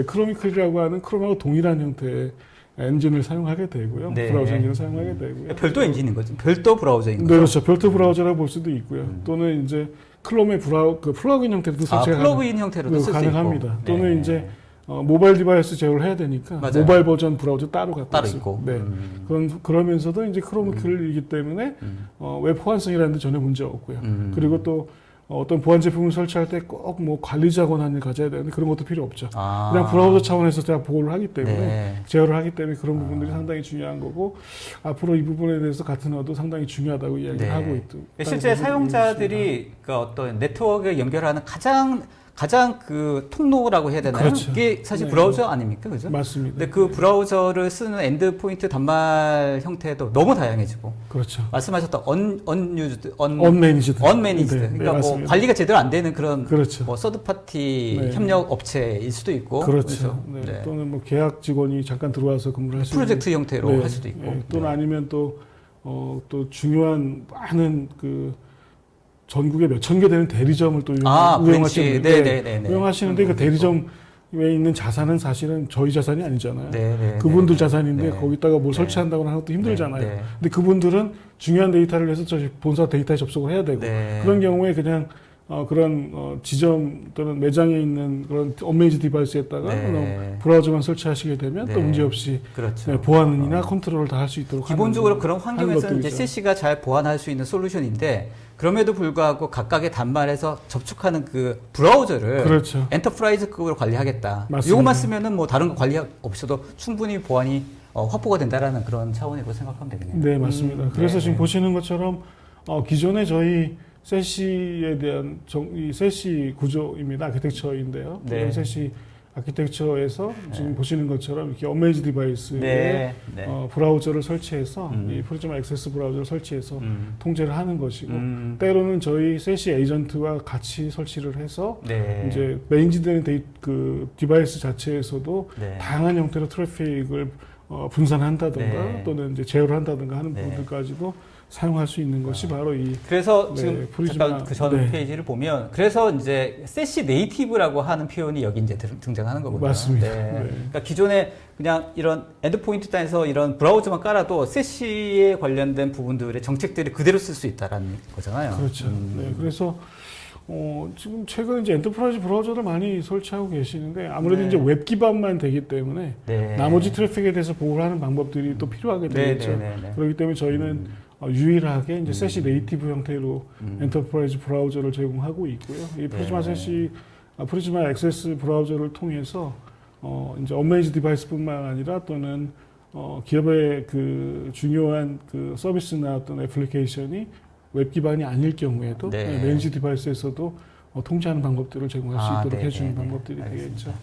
Speaker 2: 크로미클이라고 하는 크롬하고 동일한 형태의 엔진을 사용하게 되고요. 브라우저 엔진을 사용하게 되고요.
Speaker 1: 별도 엔진인 거죠. 별도 브라우저인 거죠.
Speaker 2: 그렇죠. 별도 브라우저라고 볼 수도 있고요. 또는 이제 크롬의 그 플러그인 형태로도 설치가
Speaker 1: 플러그인 형태로도 쓸 수
Speaker 2: 가능합니다. 있고. 또는 이제 모바일 디바이스 제어를 해야 되니까 모바일 버전 브라우저 따로 갖고 있고. 그러면서도 이제 크롬이기 때문에 웹 호환성이라는 데 전혀 문제 없고요. 그리고 또 어떤 보안 제품을 설치할 때 꼭 뭐 관리자 권한을 가져야 되는데 그런 것도 필요 없죠. 그냥 브라우저 차원에서 제가 보호를 하기 때문에 제어를 하기 때문에 그런 부분들이 상당히 중요한 거고 앞으로 이 부분에 대해서 같은 어도 상당히 중요하다고 이야기를 하고 있다.
Speaker 1: 실제 사용자들이 그 어떤 네트워크에 연결하는 가장 그 통로라고 해야 되나요?
Speaker 2: 그렇죠.
Speaker 1: 이게 사실 브라우저 아닙니까? 그죠?
Speaker 2: 맞습니다.
Speaker 1: 근데 그 브라우저를 쓰는 엔드포인트 단말 형태도 너무 다양해지고.
Speaker 2: 그렇죠.
Speaker 1: 말씀하셨던
Speaker 2: 언매니지드.
Speaker 1: 그러니까 뭐 관리가 제대로 안 되는 그런 뭐 서드파티 협력 업체일 수도 있고.
Speaker 2: 그렇죠. 또는 뭐 계약 직원이 잠깐 들어와서 근무를 할 수 있는
Speaker 1: 프로젝트 형태로 할 수도 있고.
Speaker 2: 또는 아니면 또 중요한 많은 그 전국에 몇천 개 되는 대리점을 또 운영하시는데 그 대리점에 있는 자산은 사실은 저희 자산이 아니잖아요. 그분들 자산인데 거기다가 뭘 설치한다거나 하는 것도 힘들잖아요. 근데 그분들은 중요한 데이터를 위해서 저희 본사 데이터에 접속을 해야 되고 그런 경우에 그냥 그런 지점 또는 매장에 있는 그런 언매니지 디바이스에다가
Speaker 1: 네.
Speaker 2: 브라우저만 설치하시게 되면
Speaker 1: 네.
Speaker 2: 또 문제없이
Speaker 1: 그렇죠.
Speaker 2: 네, 보안이나 컨트롤을 다 할 수 있도록
Speaker 1: 기본적으로 그런 환경에서는 이제 CC가 잘 보완할 수 있는 솔루션인데 그럼에도 불구하고 각각의 단말에서 접촉하는 그 브라우저를
Speaker 2: 그렇죠.
Speaker 1: 엔터프라이즈급으로 관리하겠다.
Speaker 2: 맞습니다.
Speaker 1: 이것만 쓰면은 뭐 다른 거 관리 없어도 충분히 보안이 확보가 된다라는 그런 차원이라고 생각하면 되겠네요.
Speaker 2: 네, 맞습니다. 그래서
Speaker 1: 네.
Speaker 2: 지금 보시는 것처럼 기존에 저희 세시에 대한 이 세시 구조입니다. 아키텍처인데요.
Speaker 1: 네.
Speaker 2: 세시 아키텍처에서 지금 보시는 것처럼 이렇게 언매니지 디바이스에
Speaker 1: 네. 네.
Speaker 2: 브라우저를 설치해서 이 프리즈마 액세스 브라우저를 설치해서 통제를 하는 것이고 때로는 저희 세시 에이전트와 같이 설치를 해서
Speaker 1: 네.
Speaker 2: 이제 매니지되는 그 디바이스 자체에서도
Speaker 1: 네.
Speaker 2: 다양한 형태로 트래픽을 분산한다든가
Speaker 1: 네.
Speaker 2: 또는 이제 제어를 한다든가 하는
Speaker 1: 네.
Speaker 2: 부분들까지도 사용할 수 있는 것이 바로 이
Speaker 1: 그래서
Speaker 2: 네,
Speaker 1: 지금
Speaker 2: 프리즈마,
Speaker 1: 잠깐 그 전
Speaker 2: 네.
Speaker 1: 페이지를 보면 그래서 이제 세시 네이티브라고 하는 표현이 여기 이제 등장하는 거거든요.
Speaker 2: 맞습니다.
Speaker 1: 네.
Speaker 2: 네.
Speaker 1: 그러니까 기존에 그냥 이런 엔드포인트 단에서 이런 브라우저만 깔아도 세시에 관련된 부분들의 정책들이 그대로 쓸 수 있다라는 거잖아요.
Speaker 2: 그렇죠. 네, 그래서 지금 최근 이제 엔터프라이즈 브라우저를 많이 설치하고 계시는데 아무래도
Speaker 1: 네.
Speaker 2: 이제 웹 기반만 되기 때문에
Speaker 1: 네.
Speaker 2: 나머지 트래픽에 대해서 보호를 하는 방법들이 또 필요하게 되겠죠.
Speaker 1: 네.
Speaker 2: 그렇기 때문에 저희는 유일하게 이제 세시 네이티브 형태로 엔터프라이즈 브라우저를 제공하고 있고요. 이 프리즈마 세시 프리즈마 액세스 브라우저를 통해서 이제 언매니지 디바이스뿐만 아니라 또는 기업의 그 중요한 그 서비스나 어떤 애플리케이션이 웹 기반이 아닐 경우에도
Speaker 1: 네.
Speaker 2: 매니지 디바이스에서도 통제하는 방법들을 제공할 수 있도록
Speaker 1: 네,
Speaker 2: 해주는
Speaker 1: 네,
Speaker 2: 방법들이
Speaker 1: 알겠습니다.
Speaker 2: 되겠죠.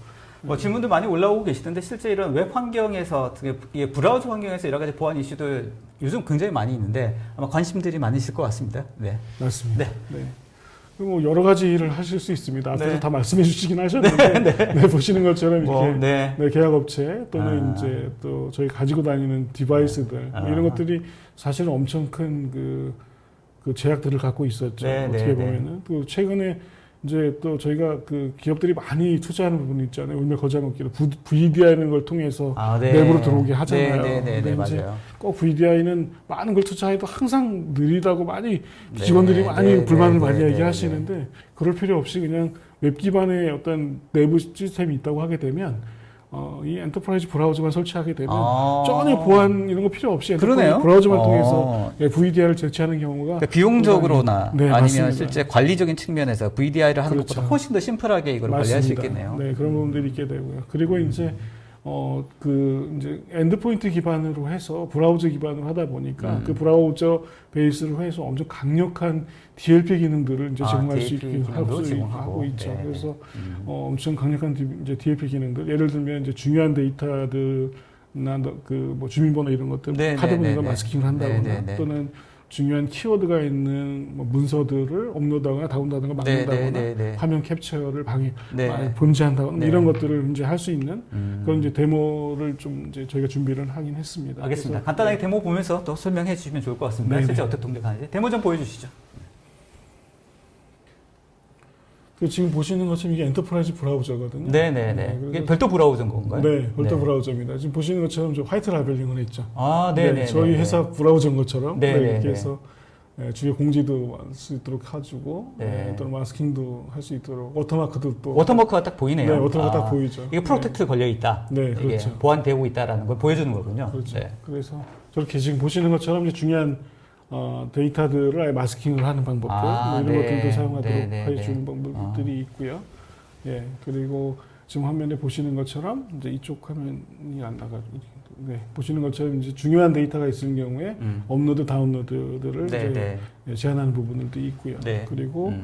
Speaker 1: 뭐 질문도 많이 올라오고 계시던데 실제 이런 웹 환경에서 이게 브라우저 환경에서 여러 가지 보안 이슈들 요즘 굉장히 많이 있는데 아마 관심들이 많으실 것 같습니다. 네.
Speaker 2: 맞습니다.
Speaker 1: 네.
Speaker 2: 네. 뭐 여러 가지 일을 하실 수 있습니다. 앞에서
Speaker 1: 네.
Speaker 2: 다 말씀해 주시긴 하셨는데 네, 보시는 것처럼 이렇게
Speaker 1: 네.
Speaker 2: 계약업체 또는 이제 또 저희 가지고 다니는 디바이스들 이런 것들이 사실은 엄청 큰 그 제약들을 갖고 있었죠.
Speaker 1: 네,
Speaker 2: 어떻게 보면은 또 최근에 이제 또 저희가 그 기업들이 많이 투자하는 부분이 있잖아요. 울며 거저 먹기로 VDI라는 걸 통해서
Speaker 1: 네.
Speaker 2: 내부로 들어오게 하잖아요.
Speaker 1: 네, 맞아요.
Speaker 2: 꼭 VDI는 많은 걸 투자해도 항상 느리다고 많이 직원들이 많이 불만을 많이 얘기하시는데 그럴 필요 없이 그냥 웹 기반의 어떤 내부 시스템이 있다고 하게 되면 이 엔터프라이즈 브라우저만 설치하게 되면 전혀 보안 이런 거 필요 없이 엔터프라이즈 브라우저만 통해서 VDI를 제치하는 경우가
Speaker 1: 그러니까 비용적으로나 아니면
Speaker 2: 맞습니다.
Speaker 1: 실제 관리적인 측면에서 VDI를 하는 것보다 훨씬 더 심플하게 이걸 관리할 수 있겠네요.
Speaker 2: 네, 그런 부분들이 있게 되고요. 그리고 이제 이제 엔드포인트 기반으로 해서 브라우저 기반으로 하다 보니까 그 브라우저 베이스로 해서 엄청 강력한 DLP 기능들을 이제 제공할 수 있게 하고 있죠.
Speaker 1: 네.
Speaker 2: 그래서 엄청 강력한 이제 DLP 기능들, 예를 들면 이제 중요한 데이터들나 그 뭐 주민번호 이런 것들 카드 번호가 마스킹을 한다거나 또는 중요한 키워드가 있는 뭐 문서들을 업로드하거나 다운로드하거나 막는다거나 화면 캡처를 본지한다거나 이런 것들을 이제 할 수 있는 그런 이제 데모를 좀 이제 저희가 준비를 하긴 했습니다.
Speaker 1: 알겠습니다. 간단하게 데모 보면서 또 설명해 주시면 좋을 것 같습니다. 실제 어떻게 동작하는지 데모 좀 보여주시죠.
Speaker 2: 지금 보시는 것처럼 이게 엔터프라이즈 브라우저거든요.
Speaker 1: 네네네. 이게 별도 브라우저인 건가요?
Speaker 2: 네, 별도 브라우저입니다. 지금 보시는 것처럼 저 화이트 라벨링을 했죠.
Speaker 1: 네네.
Speaker 2: 저희 회사 브라우저인 것처럼 이렇게 해서 주요 공지도 할 수 있도록 해주고 또는 마스킹도 할 수 있도록 워터마크도 또
Speaker 1: 워터마크가 딱 보이네요.
Speaker 2: 네, 워터마크 딱 보이죠.
Speaker 1: 이게 프로텍트 걸려 있다.
Speaker 2: 네, 그렇죠.
Speaker 1: 이게 보완되고 있다라는 걸 보여주는 거군요.
Speaker 2: 그렇죠. 그래서 저렇게 지금 보시는 것처럼 이제 중요한 데이터들을 아예 마스킹을 하는 방법들 뭐 이런 것들도 사용하도록 해주는 방법들이 있고요. 예, 그리고 지금 화면에 보시는 것처럼 이제 이쪽 화면이 안 나가지고 보시는 것처럼 이제 중요한 데이터가 있을 경우에 업로드 다운로드들을 이제 제한하는 부분들도 있고요. 그리고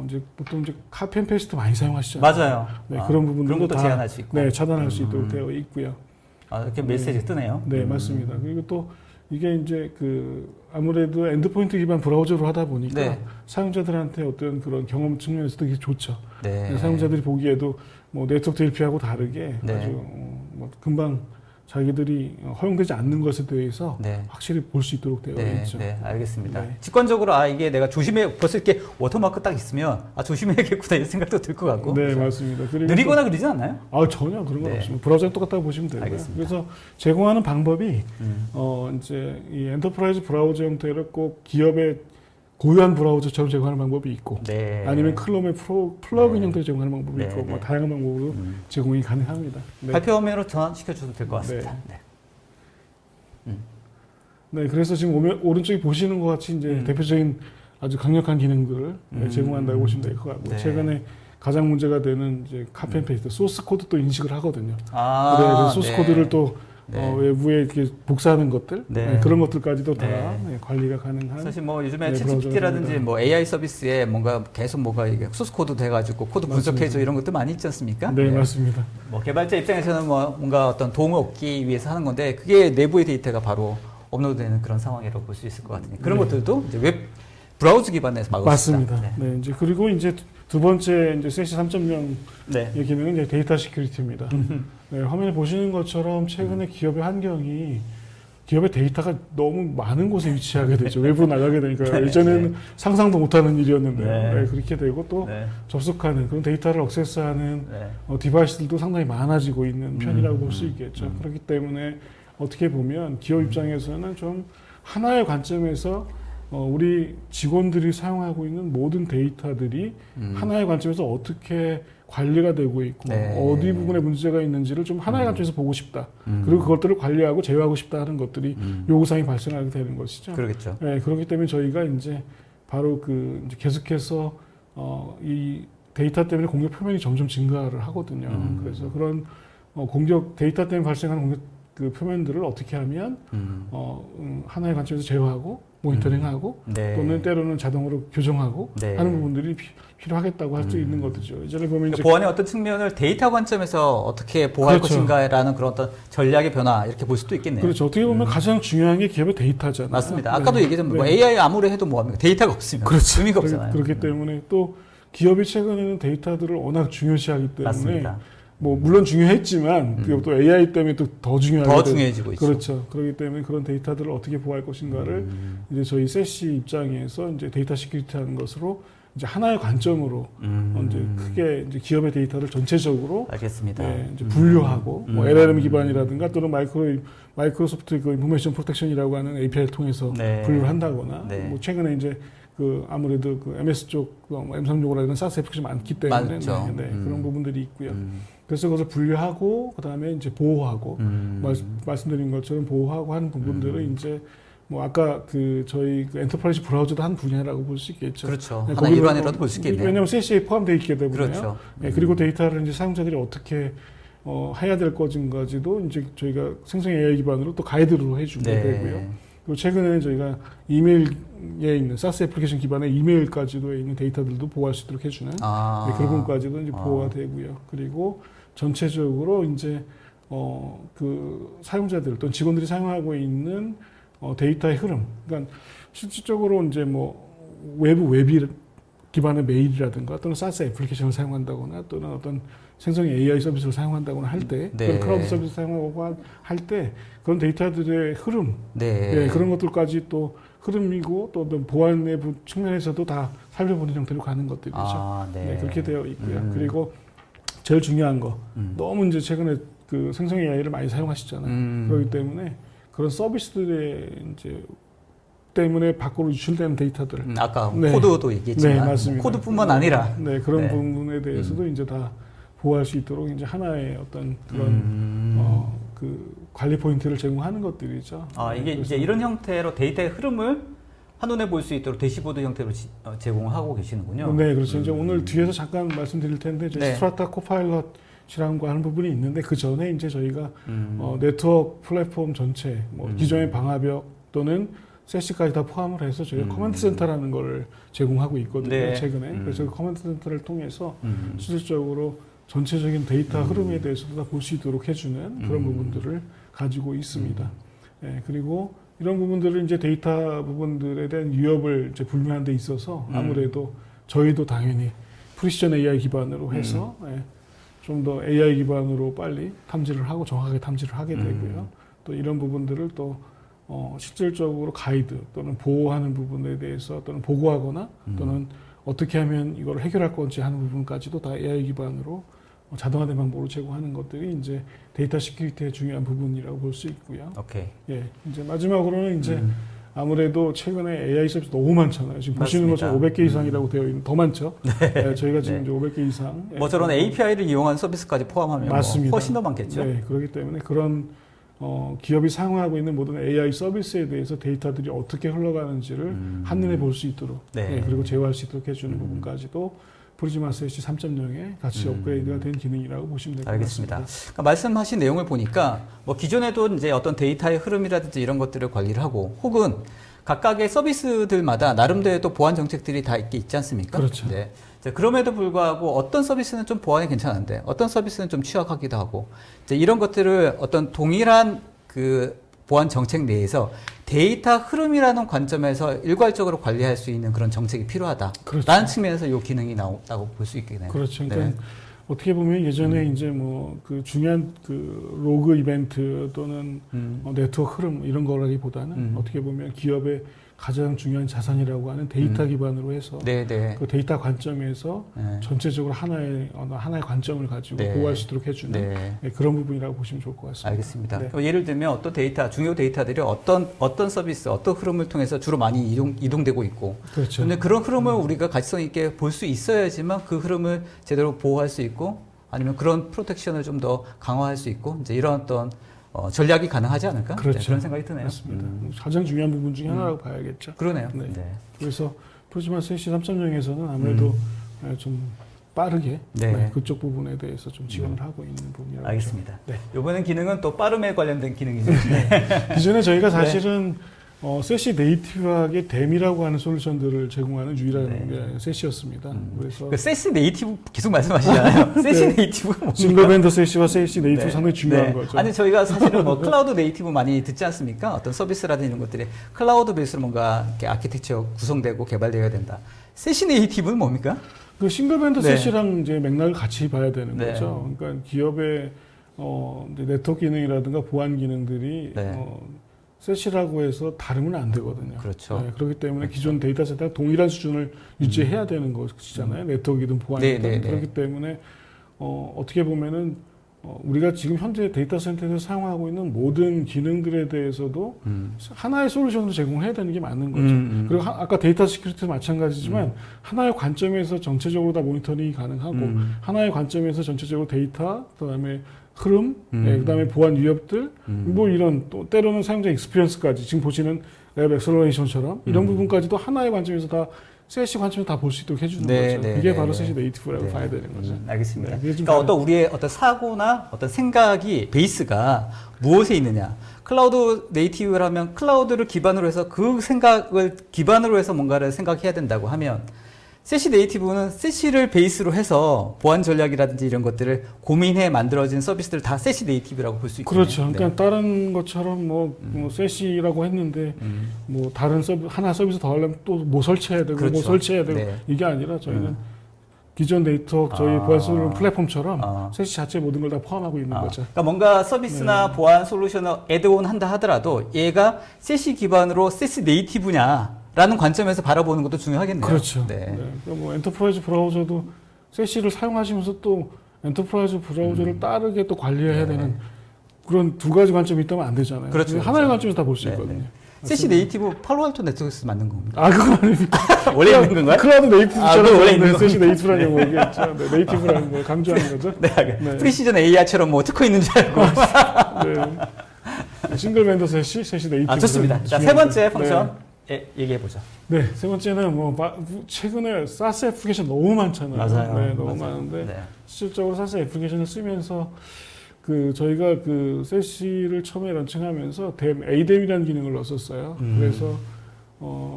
Speaker 2: 이제 보통 이제 카피 앤 페이스트 많이 사용하시잖아요.
Speaker 1: 맞아요.
Speaker 2: 네, 그런 부분들도 다
Speaker 1: 제한할 수 있고.
Speaker 2: 차단할 수 있도록 되어 있고요.
Speaker 1: 이렇게 메시지 뜨네요.
Speaker 2: 네, 맞습니다. 그리고 또 이게 이제 아무래도 엔드포인트 기반 브라우저로 하다 보니까 사용자들한테 어떤 그런 경험 측면에서 되게 좋죠. 사용자들이 보기에도 뭐 네트워크 DLP하고 다르게 아주 뭐 금방 자기들이 허용되지 않는 것에 대해서 확실히 볼 수 있도록 되어 있죠.
Speaker 1: 네, 알겠습니다. 직관적으로 이게 내가 조심해 벌써 이렇게 워터마크 딱 있으면 조심해야겠구나 이런 생각도 들 것 같고.
Speaker 2: 네, 맞습니다. 그리고
Speaker 1: 느리거나 그러지 않나요?
Speaker 2: 전혀 그런 건 없습니다. 브라우저는 똑같다고 보시면 되고요.
Speaker 1: 알겠습니다.
Speaker 2: 그래서 제공하는 방법이 이제 이 엔터프라이즈 브라우저 형태를 꼭 기업의 고유한 브라우저처럼 제공하는 방법이 있고,
Speaker 1: 네.
Speaker 2: 아니면 클롬의 플러그인
Speaker 1: 네.
Speaker 2: 형태로 제공하는 방법이
Speaker 1: 네.
Speaker 2: 있고,
Speaker 1: 네.
Speaker 2: 뭐 다양한 방법으로 제공이 가능합니다. 네.
Speaker 1: 발표 화면으로 전환시켜 주셔도 될 것 같습니다. 네.
Speaker 2: 네, 그래서 지금 오른쪽에 보시는 것 같이 이제 대표적인 아주 강력한 기능들을 제공한다고 보시면 될 것 같고,
Speaker 1: 네.
Speaker 2: 최근에 가장 문제가 되는 이제 카피 앤 페이스트, 소스 코드도 인식을 하거든요.
Speaker 1: 아,
Speaker 2: 네, 그래서 소스
Speaker 1: 네.
Speaker 2: 코드를 또
Speaker 1: 네.
Speaker 2: 외부에 이렇게 복사하는 것들,
Speaker 1: 네.
Speaker 2: 그런 것들까지도 다
Speaker 1: 네.
Speaker 2: 관리가 가능한.
Speaker 1: 사실 뭐 요즘에
Speaker 2: 네,
Speaker 1: 챗GPT라든지 뭐 AI 서비스에 뭔가 계속 뭐가 이게 소스 코드 돼가지고 코드 분석해줘 이런 것도 많이 있지 않습니까?
Speaker 2: 네, 맞습니다.
Speaker 1: 뭐 개발자 입장에서는 뭐 뭔가 어떤 도움을 얻기 위해서 하는 건데 그게 내부의 데이터가 바로 업로드되는 그런 상황이라고 볼 수 있을 것 같으니 그런 것들도 이제 웹 브라우저 기반에서 막을 수 있다.
Speaker 2: 맞습니다. 네, 이제 그리고 이제 두 번째 이제 세시 3.0의
Speaker 1: 네.
Speaker 2: 기능은 이제 데이터 시큐리티입니다. 네, 화면에 보시는 것처럼 최근에 기업의 환경이 기업의 데이터가 너무 많은 곳에 위치하게 되죠. 외부로 나가게 되니까
Speaker 1: 네,
Speaker 2: 예전에는
Speaker 1: 네.
Speaker 2: 상상도 못하는 일이었는데요.
Speaker 1: 네.
Speaker 2: 네, 그렇게 되고 또
Speaker 1: 네.
Speaker 2: 접속하는 그런 데이터를 액세스하는
Speaker 1: 네.
Speaker 2: 디바이스들도 상당히 많아지고 있는 편이라고 볼 수 있겠죠. 그렇기 때문에 어떻게 보면 기업 입장에서는 좀 하나의 관점에서 우리 직원들이 사용하고 있는 모든 데이터들이 하나의 관점에서 어떻게 관리가 되고 있고
Speaker 1: 네.
Speaker 2: 어디 부분에 문제가 있는지를 좀 하나의 관점에서 보고 싶다. 그리고 그것들을 관리하고 제어하고 싶다 하는 것들이 요구사항이 발생하게 되는 것이죠.
Speaker 1: 그러겠죠.
Speaker 2: 네, 그렇기 때문에 저희가 이제 바로 이제 계속해서 이 데이터 때문에 공격 표면이 점점 증가를 하거든요. 그래서 그런 공격 데이터 때문에 발생하는 공격 그 표면들을 어떻게 하면 하나의 관점에서 제어하고 모니터링하고
Speaker 1: 네.
Speaker 2: 또는 때로는 자동으로 교정하고
Speaker 1: 네.
Speaker 2: 하는 부분들이 필요하겠다고 할 수 있는 것이죠. 예전에 보면
Speaker 1: 그러니까
Speaker 2: 이제
Speaker 1: 보안의 어떤 측면을 데이터 관점에서 어떻게 보호할
Speaker 2: 그렇죠.
Speaker 1: 것인가라는 그런 어떤 전략의 변화 이렇게 볼 수도 있겠네요.
Speaker 2: 그렇죠. 어떻게 보면 가장 중요한 게 기업의 데이터잖아요.
Speaker 1: 맞습니다. 아까도
Speaker 2: 네.
Speaker 1: 얘기했지만 뭐
Speaker 2: 네.
Speaker 1: AI 아무리 해도 뭐합니까? 데이터가 없으면
Speaker 2: 그렇죠.
Speaker 1: 의미가 없잖아요.
Speaker 2: 그렇기 때문에 또 기업이 최근에는 데이터들을 워낙 중요시하기 때문에
Speaker 1: 맞습니다.
Speaker 2: 뭐 물론 중요했지만 또 AI 때문에 또 더 중요하게
Speaker 1: 더 중요해지고 있죠.
Speaker 2: 그렇죠. 그렇기 때문에 그런 데이터들을 어떻게 보호할 것인가를 이제 저희 세시 입장에서 이제 데이터 시큐리티 하는 것으로 이제 하나의 관점으로 이제 크게 이제 기업의 데이터를 전체적으로
Speaker 1: 알겠습니다.
Speaker 2: 네, 이제 분류하고 뭐 LLM 기반이라든가 또는 마이크로소프트 그 인포메이션 프로텍션이라고 하는 API를 통해서
Speaker 1: 네.
Speaker 2: 분류를 한다거나
Speaker 1: 네.
Speaker 2: 뭐 최근에 이제 아무래도 MS 쪽 M3용어라든가 SaaS 애플리케이션이 많기 때문에
Speaker 1: 많죠.
Speaker 2: 그런 부분들이 있고요. 그래서 그것을 분류하고 그다음에 이제 보호하고 말씀드린 것처럼 보호하고 하는 부분들을 이제 뭐 아까 저희 엔터프라이즈 브라우저도 한 분야라고 볼 수 있겠죠.
Speaker 1: 그렇죠.
Speaker 2: 네,
Speaker 1: 하나 일환이라도 볼 수 있겠네요.
Speaker 2: 왜냐하면 세시에 포함되어 있기 때문에요.
Speaker 1: 그렇죠.
Speaker 2: 네, 그리고 데이터를 이제 사용자들이 어떻게 해야 될 것인가지도 이제 저희가 생성 AI 기반으로 또 가이드로 해주게
Speaker 1: 네.
Speaker 2: 되고요. 그리고 최근에는 저희가 이메일에 있는 SaaS 애플리케이션 기반의 이메일까지도 있는 데이터들도 보호할 수 있도록 해주는 네, 그런 부분까지도 이제 보호가 되고요. 그리고 전체적으로 이제 그 사용자들 또는 직원들이 사용하고 있는 데이터의 흐름. 그러니까 실질적으로 이제 뭐 웹이 기반의 메일이라든가 또는 SaaS 애플리케이션을 사용한다거나 또는 어떤 생성 AI 서비스를 사용한다거나 할 때,
Speaker 1: 네.
Speaker 2: 또는 클라우드 서비스 사용하고 할 때 그런 데이터들의 흐름,
Speaker 1: 네.
Speaker 2: 네, 그런 것들까지 또 흐름이고 또 어떤 보안의 측면에서도 다 살펴보는 형태로 가는 것들이죠.
Speaker 1: 아, 네.
Speaker 2: 네, 그렇게 되어 있고요. 그리고 제일 중요한 거, 너무 이제 최근에 그 생성 AI를 많이 사용하시잖아요. 그렇기 때문에 그런 서비스들의 이제 때문에 밖으로 유출되는 데이터들.
Speaker 1: 아까
Speaker 2: 네.
Speaker 1: 코드도 얘기했지만
Speaker 2: 네, 맞습니다.
Speaker 1: 코드뿐만 아니라
Speaker 2: 네, 그런
Speaker 1: 네.
Speaker 2: 부분에 대해서도 이제 다 보호할 수 있도록 이제 하나의 어떤 그런 그 관리 포인트를 제공하는 것들이죠.
Speaker 1: 아, 이게
Speaker 2: 그래서
Speaker 1: 이제 이런 형태로 데이터의 흐름을 한눈에 볼 수 있도록 대시보드 형태로 제공하고 계시는군요.
Speaker 2: 네, 그렇죠. 이제 오늘 뒤에서 잠깐 말씀드릴 텐데 이제
Speaker 1: 네.
Speaker 2: 스트라타 코파일럿이라는 거 하는 부분이 있는데 그 전에 이제 저희가 네트워크 플랫폼 전체, 뭐 기존의 방화벽 또는 세시까지 다 포함을 해서 저희가 커맨드 센터라는 걸 제공하고 있거든요.
Speaker 1: 네.
Speaker 2: 최근에. 그래서 그 커맨드 센터를 통해서 실질적으로 전체적인 데이터 흐름에 대해서도 다 볼 수 있도록 해주는 그런 부분들을 가지고 있습니다. 네, 그리고 이런 부분들을 이제 데이터 부분들에 대한 위협을 이제 불명하는 데 있어서 아무래도 저희도 당연히 프리시전 AI 기반으로 해서 좀 더 AI 기반으로 빨리 탐지를 하고 정확하게 탐지를 하게 되고요. 또 이런 부분들을 또 실질적으로 가이드 또는 보호하는 부분에 대해서 또는 보고하거나 또는 어떻게 하면 이걸 해결할 건지 하는 부분까지도 다 AI 기반으로 자동화된 방법으로 제공하는 것들이 이제 데이터 시큐리티의 중요한 부분이라고 볼 수 있고요.
Speaker 1: 오케이.
Speaker 2: 예, 이제 마지막으로는 이제 아무래도 최근에 AI 서비스 너무 많잖아요. 지금 보시는
Speaker 1: 맞습니다.
Speaker 2: 것처럼 500개 이상이라고 되어 있는 더 많죠. 네, 저희가 지금 이제 500개 이상.
Speaker 1: 뭐 저런 API를 이용한 서비스까지 포함하면 뭐 훨씬 더 많겠죠.
Speaker 2: 네, 그렇기 때문에 그런 기업이 사용하고 있는 모든 AI 서비스에 대해서 데이터들이 어떻게 흘러가는지를 한눈에 볼 수 있도록 네, 그리고 제어할 수 있도록 해주는 부분까지도 프리즈마 세시 3.0에 같이 업그레이드가 된 기능이라고 보시면 될 것 같습니다.
Speaker 1: 알겠습니다. 그러니까 말씀하신 내용을 보니까 뭐 기존에도 이제 어떤 데이터의 흐름이라든지 이런 것들을 관리를 하고 혹은 각각의 서비스들마다 나름대로 또 보안 정책들이 다 있지 않습니까?
Speaker 2: 그렇죠.
Speaker 1: 네. 그럼에도 불구하고 어떤 서비스는 좀 보안이 괜찮은데 어떤 서비스는 좀 취약하기도 하고 이제 이런 것들을 어떤 동일한 그 보안 정책 내에서 데이터 흐름이라는 관점에서 일괄적으로 관리할 수 있는 그런 정책이 필요하다.
Speaker 2: 그렇죠.
Speaker 1: 라는 측면에서 이 기능이 나온다고 볼 수 있겠네요.
Speaker 2: 그렇죠. 그러니까 어떻게 보면 예전에 이제 뭐 그 중요한 그 로그 이벤트 또는 네트워크 흐름 이런 거라기보다는 어떻게 보면 기업의 가장 중요한 자산이라고 하는 데이터 기반으로 해서 그 데이터 관점에서 전체적으로 하나의 관점을 가지고 보호할 수 있도록 해주는 그런 부분이라고 보시면 좋을 것 같습니다.
Speaker 1: 알겠습니다. 그럼 예를 들면 어떤 데이터, 중요 데이터들이 어떤 서비스, 어떤 흐름을 통해서 주로 많이 이동되고 있고,
Speaker 2: 그렇죠.
Speaker 1: 근데 그런 흐름을 우리가 가치성 있게 볼 수 있어야지만 그 흐름을 제대로 보호할 수 있고, 아니면 그런 프로텍션을 좀 더 강화할 수 있고, 이제 이런 어떤 전략이 가능하지 않을까?
Speaker 2: 그렇죠.
Speaker 1: 네, 그런 생각이 드네요.
Speaker 2: 맞습니다. 가장 중요한 부분 중에 하나라고 봐야겠죠.
Speaker 1: 그러네요.
Speaker 2: 네. 그래서 프리즈마 세시 3.0에서는 아무래도 좀 빠르게 그쪽 부분에 대해서 좀 지원을 하고 있는 부분이라고
Speaker 1: 알겠습니다. 이번엔 기능은 또 빠름에 관련된 기능이죠.
Speaker 2: 기존에 저희가 사실은 세시 네이티브하게 댐이라고 하는 솔루션들을 제공하는 유일한 세시였습니다. 그래서
Speaker 1: 그 세시 네이티브 계속 말씀하시잖아요. 세시 네이티브가 뭡니까?
Speaker 2: 싱글 밴드 세시와 세시 네이티브 상당히 중요한 거죠.
Speaker 1: 아니 저희가 사실은 뭐 클라우드 네이티브 많이 듣지 않습니까? 어떤 서비스라든지 이런 것들이 클라우드 베이스로 뭔가 이렇게 아키텍처 구성되고 개발되어야 된다. 세시 네이티브는 뭡니까?
Speaker 2: 그 싱글 밴드 세시랑 이제 맥락을 같이 봐야 되는 거죠. 그러니까 기업의 네트워크 기능이라든가 보안 기능들이 세시라고 해서 다르면 안 되거든요.
Speaker 1: 그렇죠.
Speaker 2: 그렇기 때문에 기존 데이터 센터가 동일한 수준을 유지해야 되는 것이잖아요. 네트워크이든 보안이든. 그렇기 때문에 어떻게 보면은 우리가 지금 현재 데이터 센터에서 사용하고 있는 모든 기능들에 대해서도 하나의 솔루션으로 제공해야 되는 게 맞는 거죠. 그리고 아까 데이터 시큐리티도 마찬가지지만 하나의 관점에서 전체적으로 다 모니터링이 가능하고 하나의 관점에서 전체적으로 데이터, 그다음에 흐름, 그다음에 보안 위협들, 뭐 이런 또 때로는 사용자 익스피리언스까지 지금 보시는 랩 엑셀러레이션처럼 이런 부분까지도 하나의 관점에서 다 세시 관점에서 다 볼 수 있도록 해주는 거죠. 이게 바로 세시 네이티브라고 봐야 되는 거죠.
Speaker 1: 알겠습니다. 그러니까 어떤 우리의 어떤 사고나 어떤 생각이 베이스가 무엇에 있느냐. 클라우드 네이티브라면 클라우드를 기반으로 해서 그 생각을 기반으로 해서 뭔가를 생각해야 된다고 하면 세시 네이티브는 세시를 베이스로 해서 보안 전략이라든지 이런 것들을 고민해 만들어진 서비스들을 다 세시 네이티브라고 볼 수 있겠네요.
Speaker 2: 그렇죠. 그러니까 다른 것처럼 뭐 세시라고 했는데 뭐 다른 하나 서비스 더 하려면 또 뭐 설치해야 되고 뭐 설치해야 되고 이게 아니라 저희는 기존 데이터 저희 보안 솔루션 플랫폼처럼 세시 자체 모든 걸 다 포함하고 있는 거죠.
Speaker 1: 그러니까 뭔가 서비스나 보안 솔루션을 애드온 한다 하더라도 얘가 세시 기반으로 세시 네이티브냐 라는 관점에서 바라보는 것도 중요하겠네요.
Speaker 2: 그렇죠. 그러니까 뭐 엔터프라이즈 브라우저도 세시를 사용하시면서 또 엔터프라이즈 브라우저를 빠르게 또 관리해야 되는 그런 두 가지 관점이 있다면 안 되잖아요.
Speaker 1: 그렇죠.
Speaker 2: 하나의 관점에서 다 볼 수 있거든요.
Speaker 1: 세시 네이티브 팔로알토 네트워크에서 만든 겁니다.
Speaker 2: 그건 아닙니다.
Speaker 1: 원래 있는 건가요?
Speaker 2: 클라우드 네이티브처럼
Speaker 1: 원래 있는
Speaker 2: 세시 네이티브라는 거 얘기했죠. 네이티브라는 걸 강조하는 거죠.
Speaker 1: 프리시전 AI처럼 뭐 특허 있는 줄 알고.
Speaker 2: 싱글 밴더 세시 네이티브.
Speaker 1: 좋습니다. 자, 세 번째 펑션. 얘기해 보죠.
Speaker 2: 네, 세 번째는 뭐 최근에 사스 애플리케이션 너무 많잖아요.
Speaker 1: 맞아요.
Speaker 2: 너무 많은데 실질적으로 사스 애플리케이션을 쓰면서 저희가 세시를 처음에 런칭하면서 ADEM이라는 기능을 넣었었어요. 그래서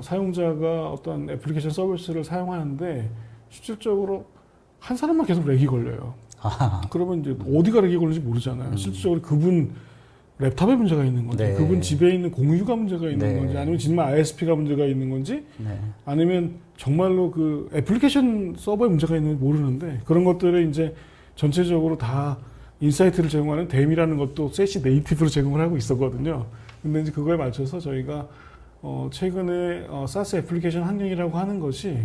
Speaker 2: 사용자가 어떤 애플리케이션 서비스를 사용하는데 실질적으로 한 사람만 계속 렉이 걸려요. 그러면 이제 어디가 렉이 걸리는지 모르잖아요. 실질적으로 그분 랩탑에 문제가 있는 건지, 그분 집에 있는 공유가 문제가 있는 건지, 아니면 정말 ISP가 문제가 있는 건지, 아니면 정말로 그 애플리케이션 서버에 문제가 있는지 모르는데, 그런 것들을 이제 전체적으로 다 인사이트를 제공하는 댐이라는 것도 세시 네이티브로 제공을 하고 있었거든요. 근데 이제 그거에 맞춰서 저희가 최근에 사스 애플리케이션 환경이라고 하는 것이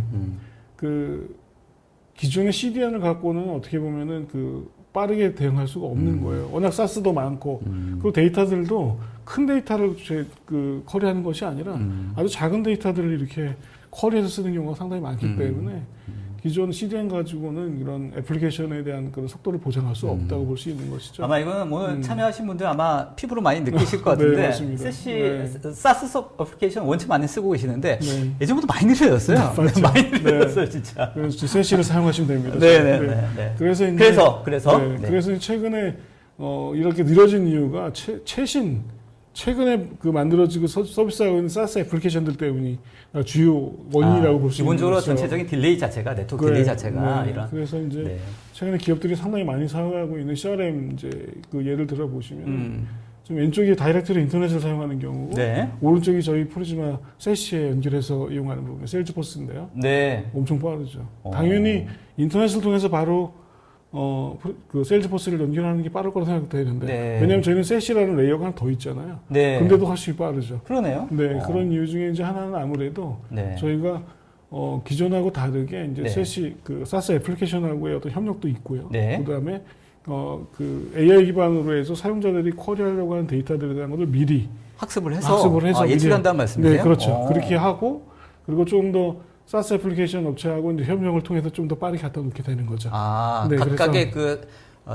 Speaker 2: 기존의 CDN을 갖고는 어떻게 보면은 빠르게 대응할 수가 없는 거예요. 워낙 사스도 많고, 그리고 데이터들도 큰 데이터를 쿼리하는 것이 아니라 아주 작은 데이터들을 이렇게 쿼리해서 쓰는 경우가 상당히 많기 때문에 기존 CDN 가지고는 이런 애플리케이션에 대한 그런 속도를 보장할 수 없다고 볼 수 있는 것이죠.
Speaker 1: 아마 이거는 오늘 참여하신 분들 아마 피부로 많이 느끼실 것 같은데,
Speaker 2: 네,
Speaker 1: 사스 어플리케이션 원체 많이 쓰고 계시는데 예전보다 많이 느려졌어요. 많이 느려졌어요, 진짜.
Speaker 2: 그래서 세시를 사용하시면 됩니다.
Speaker 1: 네.
Speaker 2: 그래서 최근에 이렇게 느려진 이유가 최근에 만들어지고 서비스하고 있는 사스 애플리케이션들 때문이 주요 원인이라고 볼 수 있는
Speaker 1: 기본적으로
Speaker 2: 거죠.
Speaker 1: 전체적인 딜레이 자체가, 네트워크 딜레이 자체가 이런.
Speaker 2: 그래서 이제 최근에 기업들이 상당히 많이 사용하고 있는 CRM 예를 들어 보시면 좀 왼쪽이 다이렉트로 인터넷을 사용하는 경우고 오른쪽이 저희 프리즈마 세시에 연결해서 이용하는 부분, 세일즈포스인데요. 엄청 빠르죠. 당연히 인터넷을 통해서 바로 세일즈포스를 연결하는 게 빠를 거라고 생각되는데 왜냐하면 저희는 세시라는 레이어가 하나 더 있잖아요. 근데도 훨씬 빠르죠.
Speaker 1: 그러네요.
Speaker 2: 그런 이유 중에 이제 하나는 아무래도 저희가 기존하고 다르게 이제 세시 사스 애플리케이션하고의 어떤 협력도 있고요. 그다음에 AI 기반으로 해서 사용자들이 쿼리하려고 하는 데이터들에 대한 것을 미리
Speaker 1: 학습을 해서 예측한다는 말씀이세요?
Speaker 2: 네, 그렇죠. 그렇게 하고 그리고 좀 더 사스 애플리케이션 업체하고 이제 협력을 통해서 좀 더 빠르게 갖다 놓게 되는 거죠.
Speaker 1: 각각의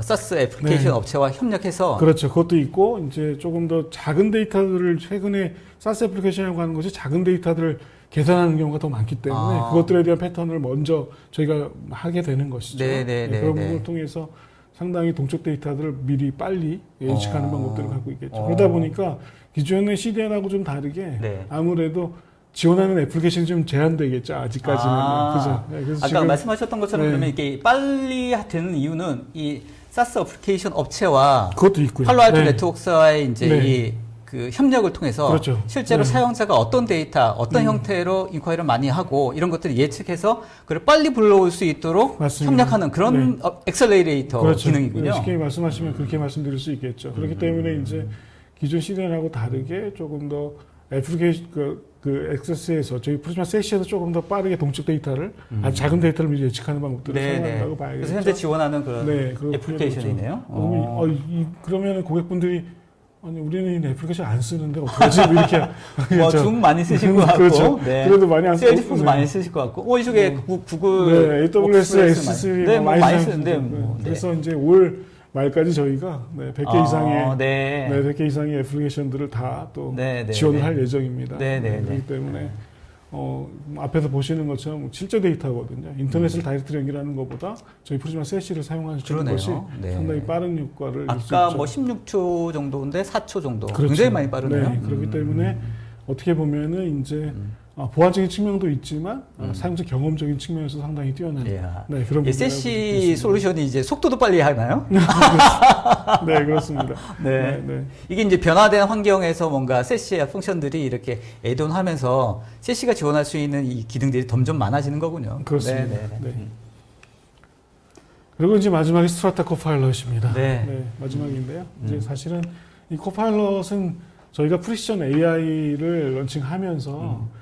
Speaker 1: 사스 애플리케이션 업체와 협력해서.
Speaker 2: 그렇죠. 그것도 있고 이제 조금 더 작은 데이터들을 최근에 사스 애플리케이션이라고 하는 것이 작은 데이터들을 계산하는 경우가 더 많기 때문에 그것들에 대한 패턴을 먼저 저희가 하게 되는 것이죠. 그런 부분을 통해서 상당히 동적 데이터들을 미리 빨리 예측하는 방법들을 갖고 있겠죠. 그러다 보니까 기존의 CDN하고 좀 다르게 아무래도 지원하는 애플리케이션이 좀 제한되겠죠. 아직까지는. 그죠?
Speaker 1: 그래서 아까 말씀하셨던 것처럼 그러면 이게 빨리 되는 이유는 이 사스 애플리케이션 업체와
Speaker 2: 그것도 있고요.
Speaker 1: 팔로알토 네트워크사의 이제 그 협력을 통해서 실제로 사용자가 어떤 데이터, 어떤 형태로 인콰이리를 많이 하고 이런 것들을 예측해서 그걸 빨리 불러올 수 있도록 협력하는 그런 엑셀레이터 기능이군요.
Speaker 2: 쉽게 말씀하시면 그렇게 말씀드릴 수 있겠죠. 그렇기 때문에 이제 기존 CDN하고 다르게 조금 더 애플리케이션 액세스에서 저희 프리즈마 세시에서 조금 더 빠르게 동적 데이터를 아주 작은 데이터를 미리 예측하는 방법들을 사용한다고 봐야겠죠.
Speaker 1: 그래서 현재 지원하는 그런 애플리케이션이네요.
Speaker 2: 그러면 고객분들이 아니 우리는 애플리케이션 안 쓰는데 어떡하지? 이렇게
Speaker 1: 줌 많이 쓰실 것 같고,
Speaker 2: 그렇죠. 그래도 많이 안 쓰고,
Speaker 1: 세일즈포스 많이 쓰실 것 같고, 이쪽에 구글,
Speaker 2: AWS, S3
Speaker 1: 많이 쓰는데,
Speaker 2: 그래서 이제 올 말까지 저희가 100개 이상의 100개 이상의 애플리케이션들을 다 또 지원을 할 예정입니다. 그렇기 때문에 앞에서 보시는 것처럼 실제 데이터거든요. 인터넷을 다이렉트로 연결하는 것보다 저희 프리즈마 세시를 사용하는 것이 상당히 빠른 효과를 낼 수 있죠.
Speaker 1: 아까 뭐 16초 정도인데 4초 정도. 굉장히 많이 빠르네요.
Speaker 2: 그렇기 때문에 어떻게 보면은 이제 보안적인 측면도 있지만 사용자 경험적인 측면에서 상당히 뛰어난 그런
Speaker 1: 세시 솔루션이 이제 속도도 빨리 하나요?
Speaker 2: 네, 그렇습니다.
Speaker 1: 이게 이제 변화된 환경에서 뭔가 세시의 펑션들이 이렇게 애돈하면서 세시가 지원할 수 있는 이 기능들이 점점 많아지는 거군요.
Speaker 2: 그렇습니다. 그리고 이제 마지막에 스트라타 코파일럿입니다. 마지막인데요. 이제 사실은 이 코파일럿은 저희가 프리시전 AI를 런칭하면서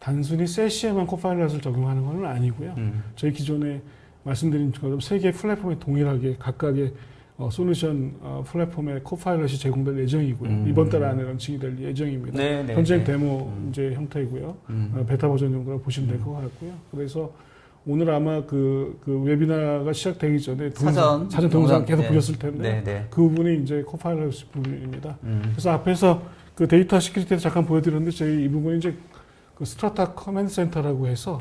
Speaker 2: 단순히 세시에만 코파일럿을 적용하는 건 아니고요. 저희 기존에 말씀드린 것처럼 세 개의 플랫폼에 동일하게 각각의 솔루션 플랫폼에 코파일럿이 제공될 예정이고요. 이번 달 안에 런칭이 될 예정입니다. 현재 데모 이제 형태이고요. 베타 버전 정도로 보시면 될 것 같고요. 그래서 오늘 아마 그 웨비나가 시작되기 전에 사전 동영상 계속 보셨을 텐데 그 부분이 이제 코파일럿 부분입니다. 그래서 앞에서 그 데이터 시큐리티에서 잠깐 보여드렸는데 저희 이 부분이 이제 그 스트라타 커맨드 센터라고 해서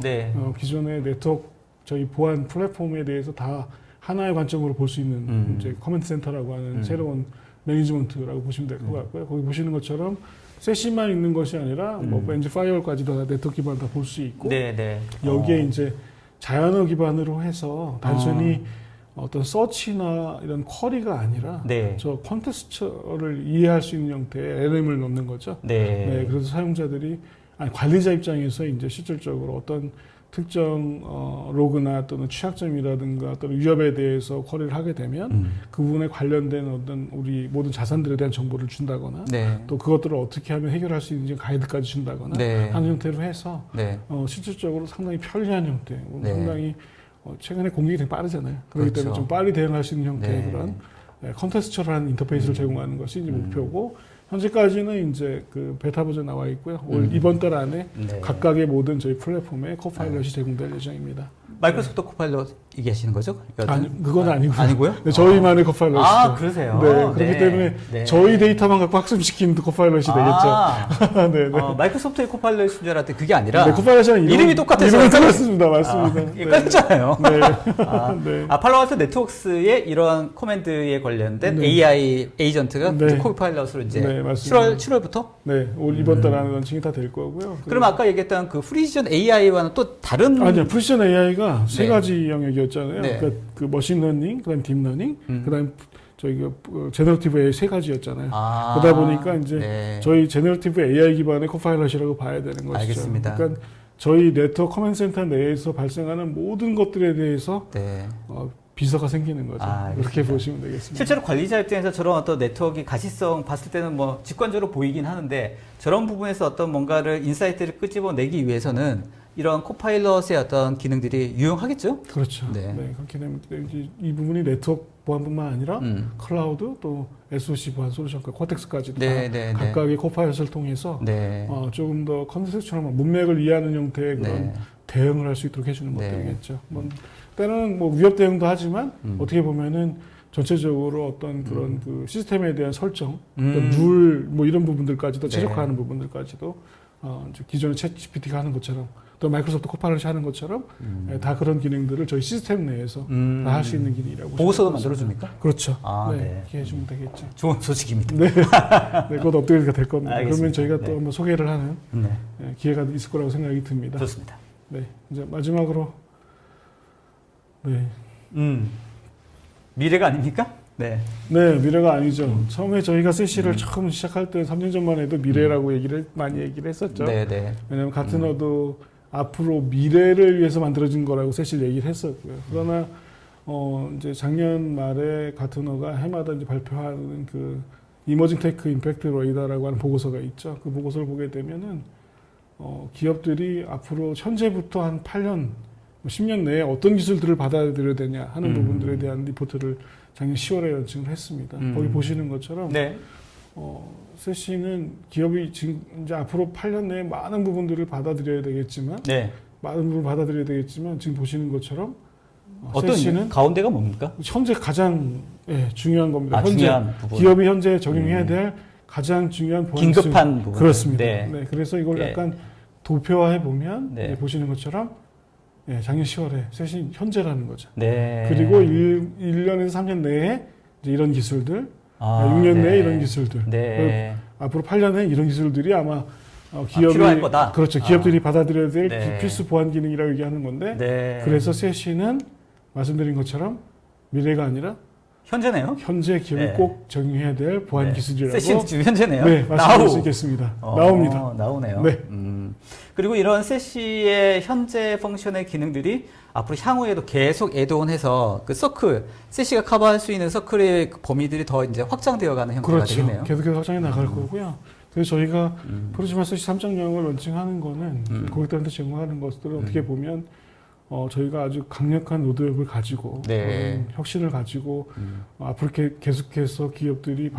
Speaker 2: 기존의 네트워크 저희 보안 플랫폼에 대해서 다 하나의 관점으로 볼 수 있는 이제 커맨드 센터라고 하는 새로운 매니지먼트라고 보시면 될 것 같고요. 거기 보시는 것처럼 세시만 있는 것이 아니라 뭐 왠지 파이어월까지도 다 네트워크 기반을 다 볼 수 있고 여기에 이제 자연어 기반으로 해서 단순히 어떤 서치나 이런 쿼리가 아니라 저 컨텍스처를 이해할 수 있는 형태의 LM을 넣는 거죠. 그래서 사용자들이 관리자 입장에서 이제 실질적으로 어떤 특정 로그나 또는 취약점이라든가 또는 위협에 대해서 쿼리를 하게 되면 그 부분에 관련된 어떤 우리 모든 자산들에 대한 정보를 준다거나 또 그것들을 어떻게 하면 해결할 수 있는지 가이드까지 준다거나 하는 형태로 해서 실질적으로 상당히 편리한 형태, 상당히 최근에 공격이 되게 빠르잖아요. 그렇기 때문에 좀 빨리 대응할 수 있는 형태의 그런 컨텍스처럴한 인터페이스를 제공하는 것이 이제 목표고 현재까지는 이제 그 베타 버전 나와 있고요. 올 이번 달 안에 각각의 모든 저희 플랫폼에 코파일럿이 제공될 예정입니다.
Speaker 1: 마이크로소프트 코파일럿 얘기하시는 거죠?
Speaker 2: 아니, 그건 아니고요.
Speaker 1: 아니고요?
Speaker 2: 네, 저희만의 코파일럿이죠.
Speaker 1: 아, 그러세요?
Speaker 2: 네, 그렇기 때문에 저희 데이터만 갖고 학습시킨 코파일럿이 되겠죠. 네, 네.
Speaker 1: 마이크로소프트의 코파일럿인 줄 알았는데 그게 아니라
Speaker 2: 네, 코파일럿이랑
Speaker 1: 이름이 똑같아서
Speaker 2: 이름이 똑같습니다. 맞습니다.
Speaker 1: 헷갈렸잖아요.
Speaker 2: 네.
Speaker 1: 팔로알토 네트워크스의 이런 코맨드에 관련된 AI 에이전트가 코파일럿으로 이제 7월부터?
Speaker 2: 네, 올 이번 달 안에 런칭이 다 될 거고요.
Speaker 1: 그럼 아까 얘기했던 그 프리시전 AI와는 또 다른?
Speaker 2: 아니요, 프리시전 AI가 세 가지 영역이었잖아요. 그러니까 그 머신러닝, 그다음 딥러닝, 그다음 저희가 제너러티브 AI 세 가지였잖아요. 그러다 보니까 이제 저희 제너러티브 AI 기반의 코파일럿이라고 봐야 되는 것이죠.
Speaker 1: 알겠습니다.
Speaker 2: 그러니까 저희 네트워크 커맨드 센터 내에서 발생하는 모든 것들에 대해서 비서가 생기는 거죠. 그렇게 보시면 되겠습니다.
Speaker 1: 실제로 관리자 입장에서 저런 어떤 네트워크 가시성 봤을 때는 뭐 직관적으로 보이긴 하는데 저런 부분에서 어떤 뭔가를 인사이트를 끄집어내기 위해서는 이런 코파일럿의 어떤 기능들이 유용하겠죠?
Speaker 2: 그렇죠. 네. 그렇게 되면 이 부분이 네트워크 보안뿐만 아니라 클라우드 또 SOC 보안 솔루션과 코텍스까지도 각각의 코파일럿을 통해서 조금 더 컨셉처럼 문맥을 이해하는 형태의 그런 대응을 할 수 있도록 해주는 것들이겠죠. 때는 뭐 위협 대응도 하지만 어떻게 보면은 전체적으로 어떤 그런 그 시스템에 대한 설정, 룰 뭐 이런 부분들까지도 최적화하는 부분들까지도 이제 기존의 챗 GPT가 하는 것처럼 또 마이크로소프트 코파일럿이 하는 것처럼 다 그런 기능들을 저희 시스템 내에서 다 할 수 있는 기능이라고
Speaker 1: 보고서도 만들어줍니까?
Speaker 2: 그렇죠. 이렇게 해주면 되겠죠.
Speaker 1: 좋은 소식입니다.
Speaker 2: 곧 업데이트가 될 겁니다.
Speaker 1: 알겠습니다.
Speaker 2: 그러면 저희가 또 한번 소개를 하는 기회가 있을 거라고 생각이 듭니다.
Speaker 1: 좋습니다.
Speaker 2: 이제 마지막으로
Speaker 1: 미래가 아닙니까? 네,
Speaker 2: 미래가 아니죠. 처음에 저희가 세시를 처음 시작할 때 3년 전만 해도 미래라고 많이 얘기를 했었죠. 왜냐하면 가트너도 앞으로 미래를 위해서 만들어진 거라고 세시를 얘기를 했었고요. 그러나 이제 작년 말에 가트너가 해마다 이제 발표하는 그 이머징 테크 임팩트 레이더라고 하는 보고서가 있죠. 그 보고서를 보게 되면은 기업들이 앞으로 현재부터 한 8년 10년 내에 어떤 기술들을 받아들여야 되냐 하는 부분들에 대한 리포트를 작년 10월에 런칭을 했습니다. 거기 보시는 것처럼 세시는 기업이 지금 이제 앞으로 8년 내에 많은 부분들을 받아들여야 되겠지만 지금 보시는 것처럼
Speaker 1: 어떤
Speaker 2: 세시는
Speaker 1: 가운데가 뭡니까?
Speaker 2: 현재 가장 중요한 겁니다. 현재
Speaker 1: 중요한 부분.
Speaker 2: 기업이 현재 적용해야 될 가장 중요한
Speaker 1: 긴급한 부분.
Speaker 2: 그렇습니다. 그래서 이걸 약간 도표화해 보면 보시는 것처럼 작년 10월에 세시 현재라는 거죠. 그리고 1년에서 3년 내에 이제 이런 기술들, 6년 내에 이런 기술들, 앞으로 8년에 이런 기술들이 아마 기업이
Speaker 1: 필요할 거다.
Speaker 2: 그렇죠. 기업들이 받아들여야 될 필수 보안 기능이라고 얘기하는 건데, 그래서 세시는 말씀드린 것처럼 미래가 아니라
Speaker 1: 현재네요.
Speaker 2: 현재 기업이 꼭 적용해야 될 보안 기술이라고.
Speaker 1: 세시 지금 현재네요.
Speaker 2: 말씀드릴 수 있겠습니다. 나옵니다.
Speaker 1: 나오네요. 그리고 이런 세시의 현재 펑션의 기능들이 앞으로 향후에도 계속 애드온해서 그 서클, 세시가 커버할 수 있는 서클의 범위들이 더 이제 확장되어가는 형태가 되겠네요.
Speaker 2: 계속해서 확장해 나갈 거고요. 그래서 저희가 프로지마 세시 3.0을 런칭하는 거는 고객들한테 제공하는 것들은 어떻게 보면 저희가 아주 강력한 로드맵을 가지고 혁신을 가지고 앞으로 계속해서 기업들이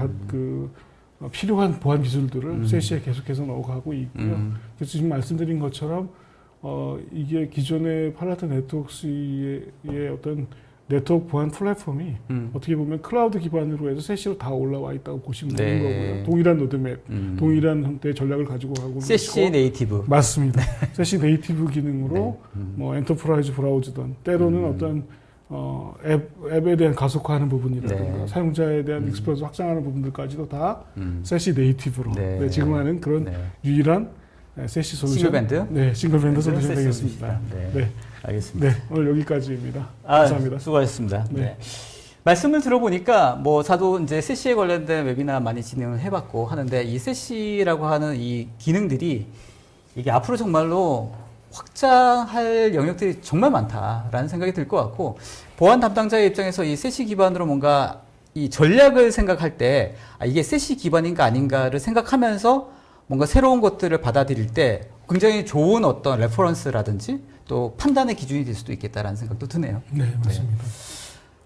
Speaker 2: 필요한 보안 기술들을 세시에 계속해서 넣어가고 있고요. 그래서 지금 말씀드린 것처럼 이게 기존의 팔라트 네트워크스의 어떤 네트워크 보안 플랫폼이 어떻게 보면 클라우드 기반으로 해서 세시로 다 올라와 있다고 보시면 되는 거고요. 동일한 로드맵, 동일한 형태의 전략을 가지고 가고 있고.
Speaker 1: 세시 네이티브.
Speaker 2: 맞습니다. 세시 네이티브 기능으로 뭐 엔터프라이즈 브라우저든 때로는 어떤 앱에 대한 가속화하는 부분이라든가 사용자에 대한 익스플로스 확장하는 부분들까지도 다 세시 네이티브로 지금 하는 그런 유일한 세시 솔루션.
Speaker 1: 싱글밴드?
Speaker 2: 싱글밴드 솔루션 되겠습니다.
Speaker 1: 알겠습니다.
Speaker 2: 오늘 여기까지입니다. 감사합니다.
Speaker 1: 수고하셨습니다. 말씀을 들어보니까 뭐 저도 이제 세시에 관련된 웨비나 많이 진행을 해봤고 하는데 이 세시라고 하는 이 기능들이 이게 앞으로 정말로 확장할 영역들이 정말 많다라는 생각이 들 것 같고 보안 담당자의 입장에서 이 세시 기반으로 뭔가 이 전략을 생각할 때 이게 세시 기반인가 아닌가를 생각하면서 뭔가 새로운 것들을 받아들일 때 굉장히 좋은 어떤 레퍼런스라든지 또 판단의 기준이 될 수도 있겠다라는 생각도 드네요.
Speaker 2: 네, 맞습니다.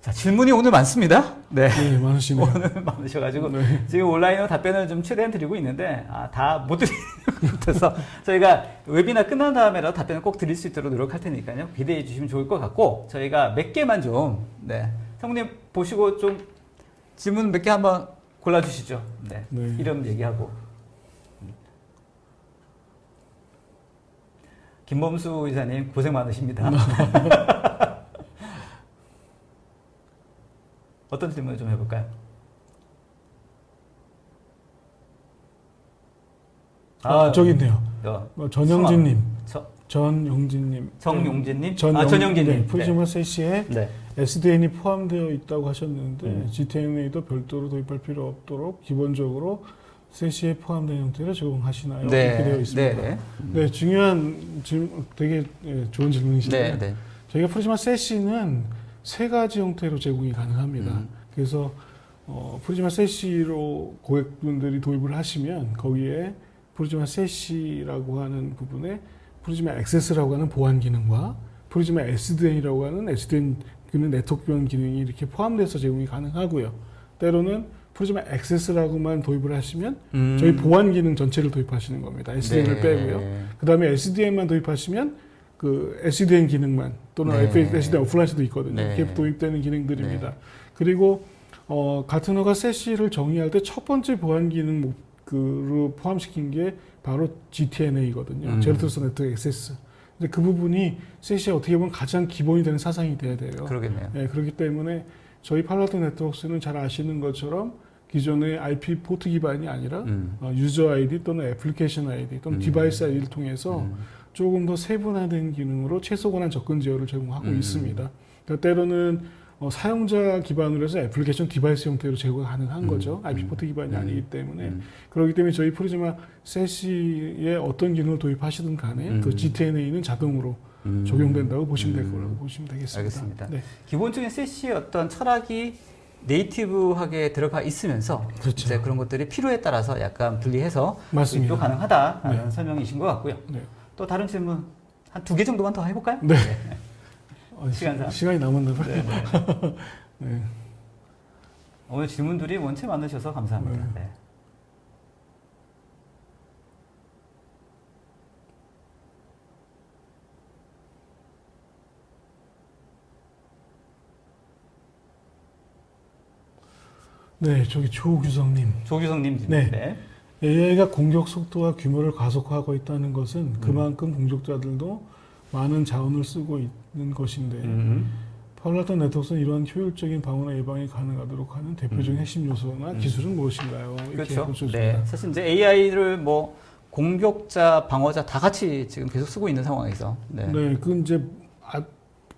Speaker 1: 자, 질문이 오늘 많습니다. 네.
Speaker 2: 네, 많으시네요.
Speaker 1: 오늘 많으셔가지고, 네. 지금 온라인으로 답변을 좀 최대한 드리고 있는데, 다 못 드리는 것 같아서, 저희가 웨비나 끝난 다음에라도 답변을 꼭 드릴 수 있도록 노력할 테니까요. 기대해 주시면 좋을 것 같고, 저희가 몇 개만 좀, 네. 성우님 보시고 좀 질문 몇 개 한번 골라주시죠. 네. 네. 이름 얘기하고. 김범수 이사님 고생 많으십니다. 어떤 질문을 좀 해볼까요?
Speaker 2: 저기 있네요. 전영진님. 전영진님.
Speaker 1: 정용진님? 전영진님.
Speaker 2: 네, 프리즈마 세시에 네. SDN이 포함되어 있다고 하셨는데 GTNA도 별도로 도입할 필요 없도록 기본적으로 세시에 포함된 형태로 제공하시나요?
Speaker 1: 네.
Speaker 2: 이렇게 되어 있습니다. 네, 네. 중요한 질문, 되게 좋은 질문이신데요. 네. 저희가 프리즈마 세시는 세 가지 형태로 제공이 가능합니다. 그래서 프리즈마 세시로 고객분들이 도입을 하시면 거기에 프리즈마 세시라고 하는 부분에 프리즈마 액세스라고 하는 보안 기능과 프리즈마 SDN이라고 하는 SDN 기능 네트워크 보안 기능이 이렇게 포함돼서 제공이 가능하고요. 때로는 프리즈마 액세스라고만 도입을 하시면 저희 보안 기능 전체를 도입하시는 겁니다. SDN을 네. 빼고요. 그 다음에 SDN만 도입하시면 그 SDN 기능만 또는 네. SDN 오프라인도 있거든요. 네. 이렇게 도입되는 기능들입니다. 네. 그리고 가트너가 세시를 정의할 때 첫 번째 보안 기능 로 포함시킨 게 바로 GTNA거든요. 제로 트러스트 네트워크 액세스. 근데 그 부분이 세시에 어떻게 보면 가장 기본이 되는 사상이 돼야 돼요.
Speaker 1: 그러겠네요.
Speaker 2: 네, 그렇기 때문에 저희 팔로알토 네트워크스는 잘 아시는 것처럼 기존의 IP 포트 기반이 아니라 유저 아이디 또는 애플리케이션 아이디 또는 디바이스 아이디를 통해서 조금 더 세분화된 기능으로 최소 권한 접근 제어를 제공하고 있습니다. 그러니까 때로는 사용자 기반으로 해서 애플리케이션 디바이스 형태로 제공이 가능한 거죠. IP 포트 기반이 아니기 때문에. 그렇기 때문에 저희 프리즈마 세시에 어떤 기능을 도입하시든 간에 그 GTNA는 자동으로 적용된다고 보시면 될 거라고 보시면 되겠습니다.
Speaker 1: 알겠습니다. 네. 기본적인 세시의 어떤 철학이 네이티브하게 들어가 있으면서
Speaker 2: 그렇죠.
Speaker 1: 이제 그런 것들이 필요에 따라서 약간 분리해서
Speaker 2: 맞습니다.
Speaker 1: 또 가능하다라는
Speaker 2: 네.
Speaker 1: 설명이신 것 같고요.
Speaker 2: 네.
Speaker 1: 또 다른 질문 한 2개 정도만 더 해볼까요?
Speaker 2: 네.
Speaker 1: 시간이
Speaker 2: 남았나 봐요. 네.
Speaker 1: 네. 오늘 질문들이 원체 많으셔서 감사합니다. 네.
Speaker 2: 네, 저기 조규성님.
Speaker 1: 조규성님.
Speaker 2: 네. 네. AI가 공격 속도와 규모를 가속화하고 있다는 것은 그만큼 공격자들도 많은 자원을 쓰고 있는 것인데 팔로알토 네트워크는 이러한 효율적인 방어나 예방이 가능하도록 하는 대표적인 핵심 요소나 기술은 무엇인가요?
Speaker 1: 그렇죠. 네. 사실 이제 AI를 뭐 공격자, 방어자 다 같이 지금 계속 쓰고 있는 상황에서. 네.
Speaker 2: 네, 그건 이제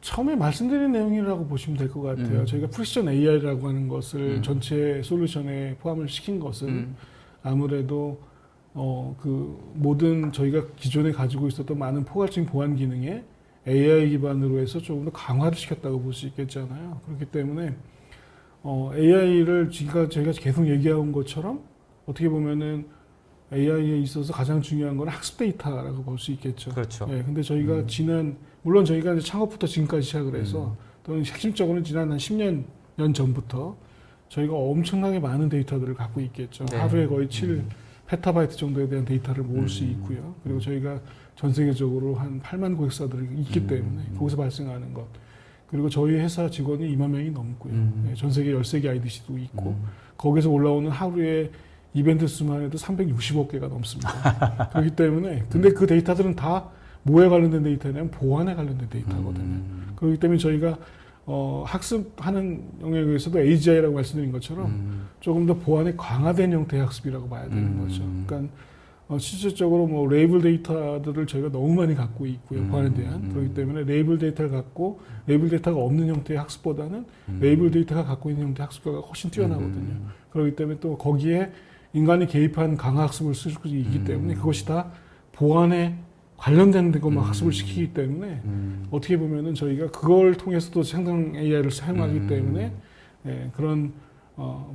Speaker 2: 처음에 말씀드린 내용이라고 보시면 될 것 같아요. 저희가 프리시전 AI라고 하는 것을 전체 솔루션에 포함을 시킨 것은 아무래도 그 모든 저희가 기존에 가지고 있었던 많은 포괄적인 보안 기능에 AI 기반으로 해서 조금 더 강화를 시켰다고 볼 수 있겠잖아요. 그렇기 때문에 AI를 저희가 계속 얘기해온 것처럼 어떻게 보면은 AI에 있어서 가장 중요한 건 학습 데이터라고 볼 수 있겠죠.
Speaker 1: 그렇죠.
Speaker 2: 네, 근데 저희가 물론 저희가 이제 창업부터 지금까지 시작을 해서 또는 핵심적으로는 지난 한 10년 전부터 저희가 엄청나게 많은 데이터들을 갖고 있겠죠. 네. 하루에 거의 7 페타바이트 정도에 대한 데이터를 모을 수 있고요. 그리고 저희가 전 세계적으로 한 8만 고객사들이 있기 때문에 거기서 발생하는 것. 그리고 저희 회사 직원이 2만 명이 넘고요. 네, 전 세계 13개 IDC도 있고 거기서 올라오는 하루에 이벤트 수만 해도 360억 개가 넘습니다. 그렇기 때문에 근데 그 데이터들은 다 뭐에 관련된 데이터냐면 보안에 관련된 데이터거든요. 그렇기 때문에 저희가 학습하는 영역에서도 AGI라고 말씀드린 것처럼 조금 더 보안에 강화된 형태의 학습이라고 봐야 되는 거죠. 그러니까 실질적으로 뭐 레이블 데이터들을 저희가 너무 많이 갖고 있고요. 보안에 대한. 그렇기 때문에 레이블 데이터를 갖고 레이블 데이터가 없는 형태의 학습보다는 레이블 데이터가 갖고 있는 형태의 학습과가 훨씬 뛰어나거든요. 그렇기 때문에 또 거기에 인간이 개입한 강화 학습을 쓸 수 있기 때문에 그것이 다 보안에 관련된 것만 학습을 시키기 때문에 어떻게 보면은 저희가 그걸 통해서도 생성 AI를 사용하기 때문에 그런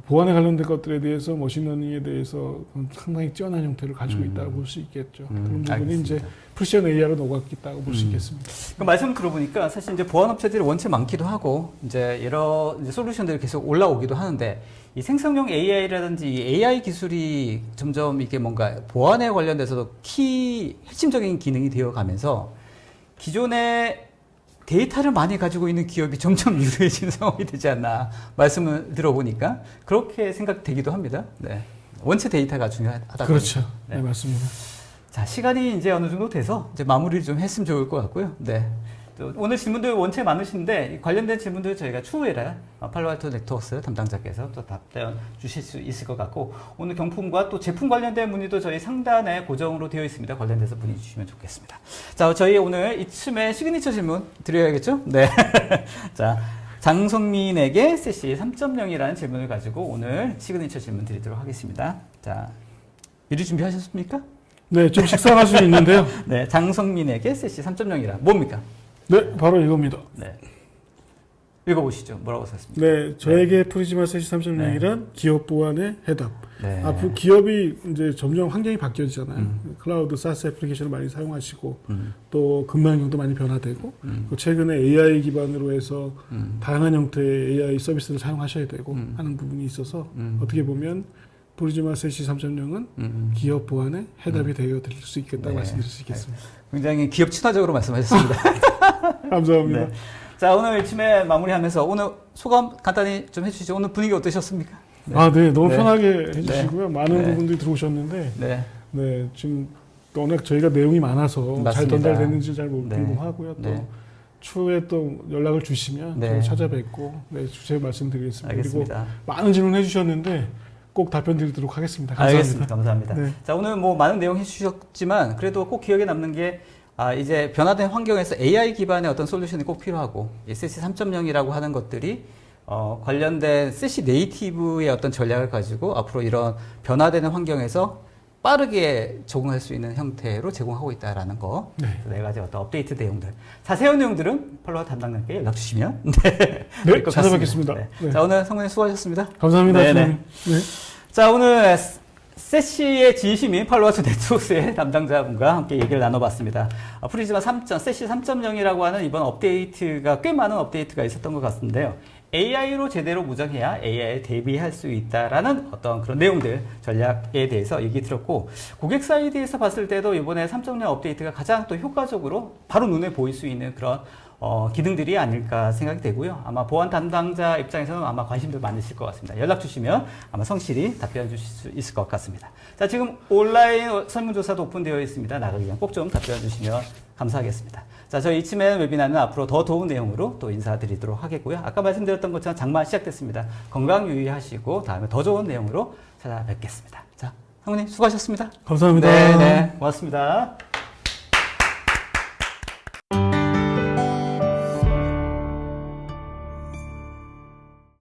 Speaker 2: 보안에 관련된 것들에 대해서 머신러닝에 대해서 상당히 뛰어난 형태를 가지고 있다고 볼 수 있겠죠. 그런 부분이
Speaker 1: 알겠습니다.
Speaker 2: 이제 프리션 AI로 녹았다고 볼 수 있겠습니다.
Speaker 1: 그 말씀 들어보니까 사실 이제 보안 업체들이 원체 많기도 하고 이제 여러 이제 솔루션들이 계속 올라오기도 하는데 이 생성형 AI라든지 이 AI 기술이 점점 이게 뭔가 보안에 관련돼서도 핵심적인 기능이 되어 가면서 기존의 데이터를 많이 가지고 있는 기업이 점점 유리해지는 상황이 되지 않나 말씀을 들어보니까 그렇게 생각되기도 합니다. 네. 원체 데이터가 중요하다.
Speaker 2: 그렇죠. 네, 맞습니다.
Speaker 1: 자, 시간이 이제 어느 정도 돼서 이제 마무리를 좀 했으면 좋을 것 같고요. 네. 또 오늘 질문들 원체 많으신데 관련된 질문들 저희가 추후에 팔로알토 네트워크스 담당자께서 또 답변 주실 수 있을 것 같고 오늘 경품과 또 제품 관련된 문의도 저희 상단에 고정으로 되어 있습니다. 관련돼서 문의 주시면 좋겠습니다. 자, 저희 오늘 이쯤에 시그니처 질문 드려야겠죠? 네. 자, 장성민에게 세시 3.0이라는 질문을 가지고 오늘 시그니처 질문 드리도록 하겠습니다. 자, 미리 준비하셨습니까?
Speaker 2: 네, 좀 식상할 수 있는데요.
Speaker 1: 네, 장성민에게 세시 3.0이라 뭡니까?
Speaker 2: 네, 바로 이겁니다.
Speaker 1: 네. 읽어보시죠. 뭐라고 썼습니까?
Speaker 2: 네, 저에게 프리즈마 세시 3.0이란 기업 보안의 해답.
Speaker 1: 네.
Speaker 2: 앞으로 기업이 이제 점점 환경이 바뀌어지잖아요. 클라우드 사스 애플리케이션을 많이 사용하시고 또 근무환경도 많이 변화되고 또 최근에 AI 기반으로 해서 다양한 형태의 AI 서비스를 사용하셔야 되고 하는 부분이 있어서 어떻게 보면 프리즈마 세시 3.0은 기업 보안의 해답이 되어 드릴 수 있겠다고 말씀드릴 수 있겠습니다.
Speaker 1: 굉장히 기업 친화적으로 말씀하셨습니다.
Speaker 2: 감사합니다.
Speaker 1: 네. 자, 오늘 이쯤에 마무리하면서 오늘 소감 간단히 좀 해주시죠. 오늘 분위기 어떠셨습니까?
Speaker 2: 네. 아, 네. 너무 편하게 해주시고요. 많은 부분들이 들어오셨는데, 네. 지금 워낙 저희가 내용이 많아서
Speaker 1: 맞습니다.
Speaker 2: 잘 전달됐는지 잘 궁금하고요. 또 추후에 또 연락을 주시면 저희 찾아뵙고 주제 말씀드리겠습니다.
Speaker 1: 알겠습니다.
Speaker 2: 그리고 많은 질문 해주셨는데 꼭 답변 드리도록 하겠습니다. 감사합니다.
Speaker 1: 알겠습니다. 감사합니다. 네. 자, 오늘 뭐 많은 내용 해주셨지만 그래도 꼭 기억에 남는 게 이제 변화된 환경에서 AI 기반의 어떤 솔루션이 꼭 필요하고 세시 3.0이라고 하는 것들이 관련된 세시 네이티브의 어떤 전략을 가지고 앞으로 이런 변화되는 환경에서 빠르게 적응할 수 있는 형태로 제공하고 있다라는 거. 네 가지 어떤 업데이트 내용들. 자세한 내용들은 팔로워 담당자께 연락 주시면
Speaker 2: 네, 찾아뵙겠습니다.
Speaker 1: 네. 자, 오늘 성훈님 수고하셨습니다.
Speaker 2: 감사합니다. 네.
Speaker 1: 자, 오늘 세시의 진심인 팔로워토 네트워크스의 담당자분과 함께 얘기를 나눠봤습니다. 프리즈마 3. 세시 3.0이라고 하는 이번 업데이트가 꽤 많은 업데이트가 있었던 것 같은데요. AI로 제대로 무장해야 AI에 대비할 수 있다라는 어떤 그런 내용들, 전략에 대해서 얘기 들었고, 고객 사이드에서 봤을 때도 이번에 3.0 업데이트가 가장 또 효과적으로 바로 눈에 보일 수 있는 그런 기능들이 아닐까 생각이 되고요. 아마 보안 담당자 입장에서는 아마 관심도 많으실 것 같습니다. 연락 주시면 아마 성실히 답변 주실 수 있을 것 같습니다. 자, 지금 온라인 설문조사도 오픈되어 있습니다. 나가기 전 꼭 좀 답변 주시면 감사하겠습니다. 자, 저희 이쯤에 웨비나는 앞으로 더 좋은 내용으로 또 인사드리도록 하겠고요. 아까 말씀드렸던 것처럼 장마 시작됐습니다. 건강 유의하시고 다음에 더 좋은 내용으로 찾아뵙겠습니다. 자, 상무님 수고하셨습니다.
Speaker 2: 감사합니다.
Speaker 1: 네, 고맙습니다.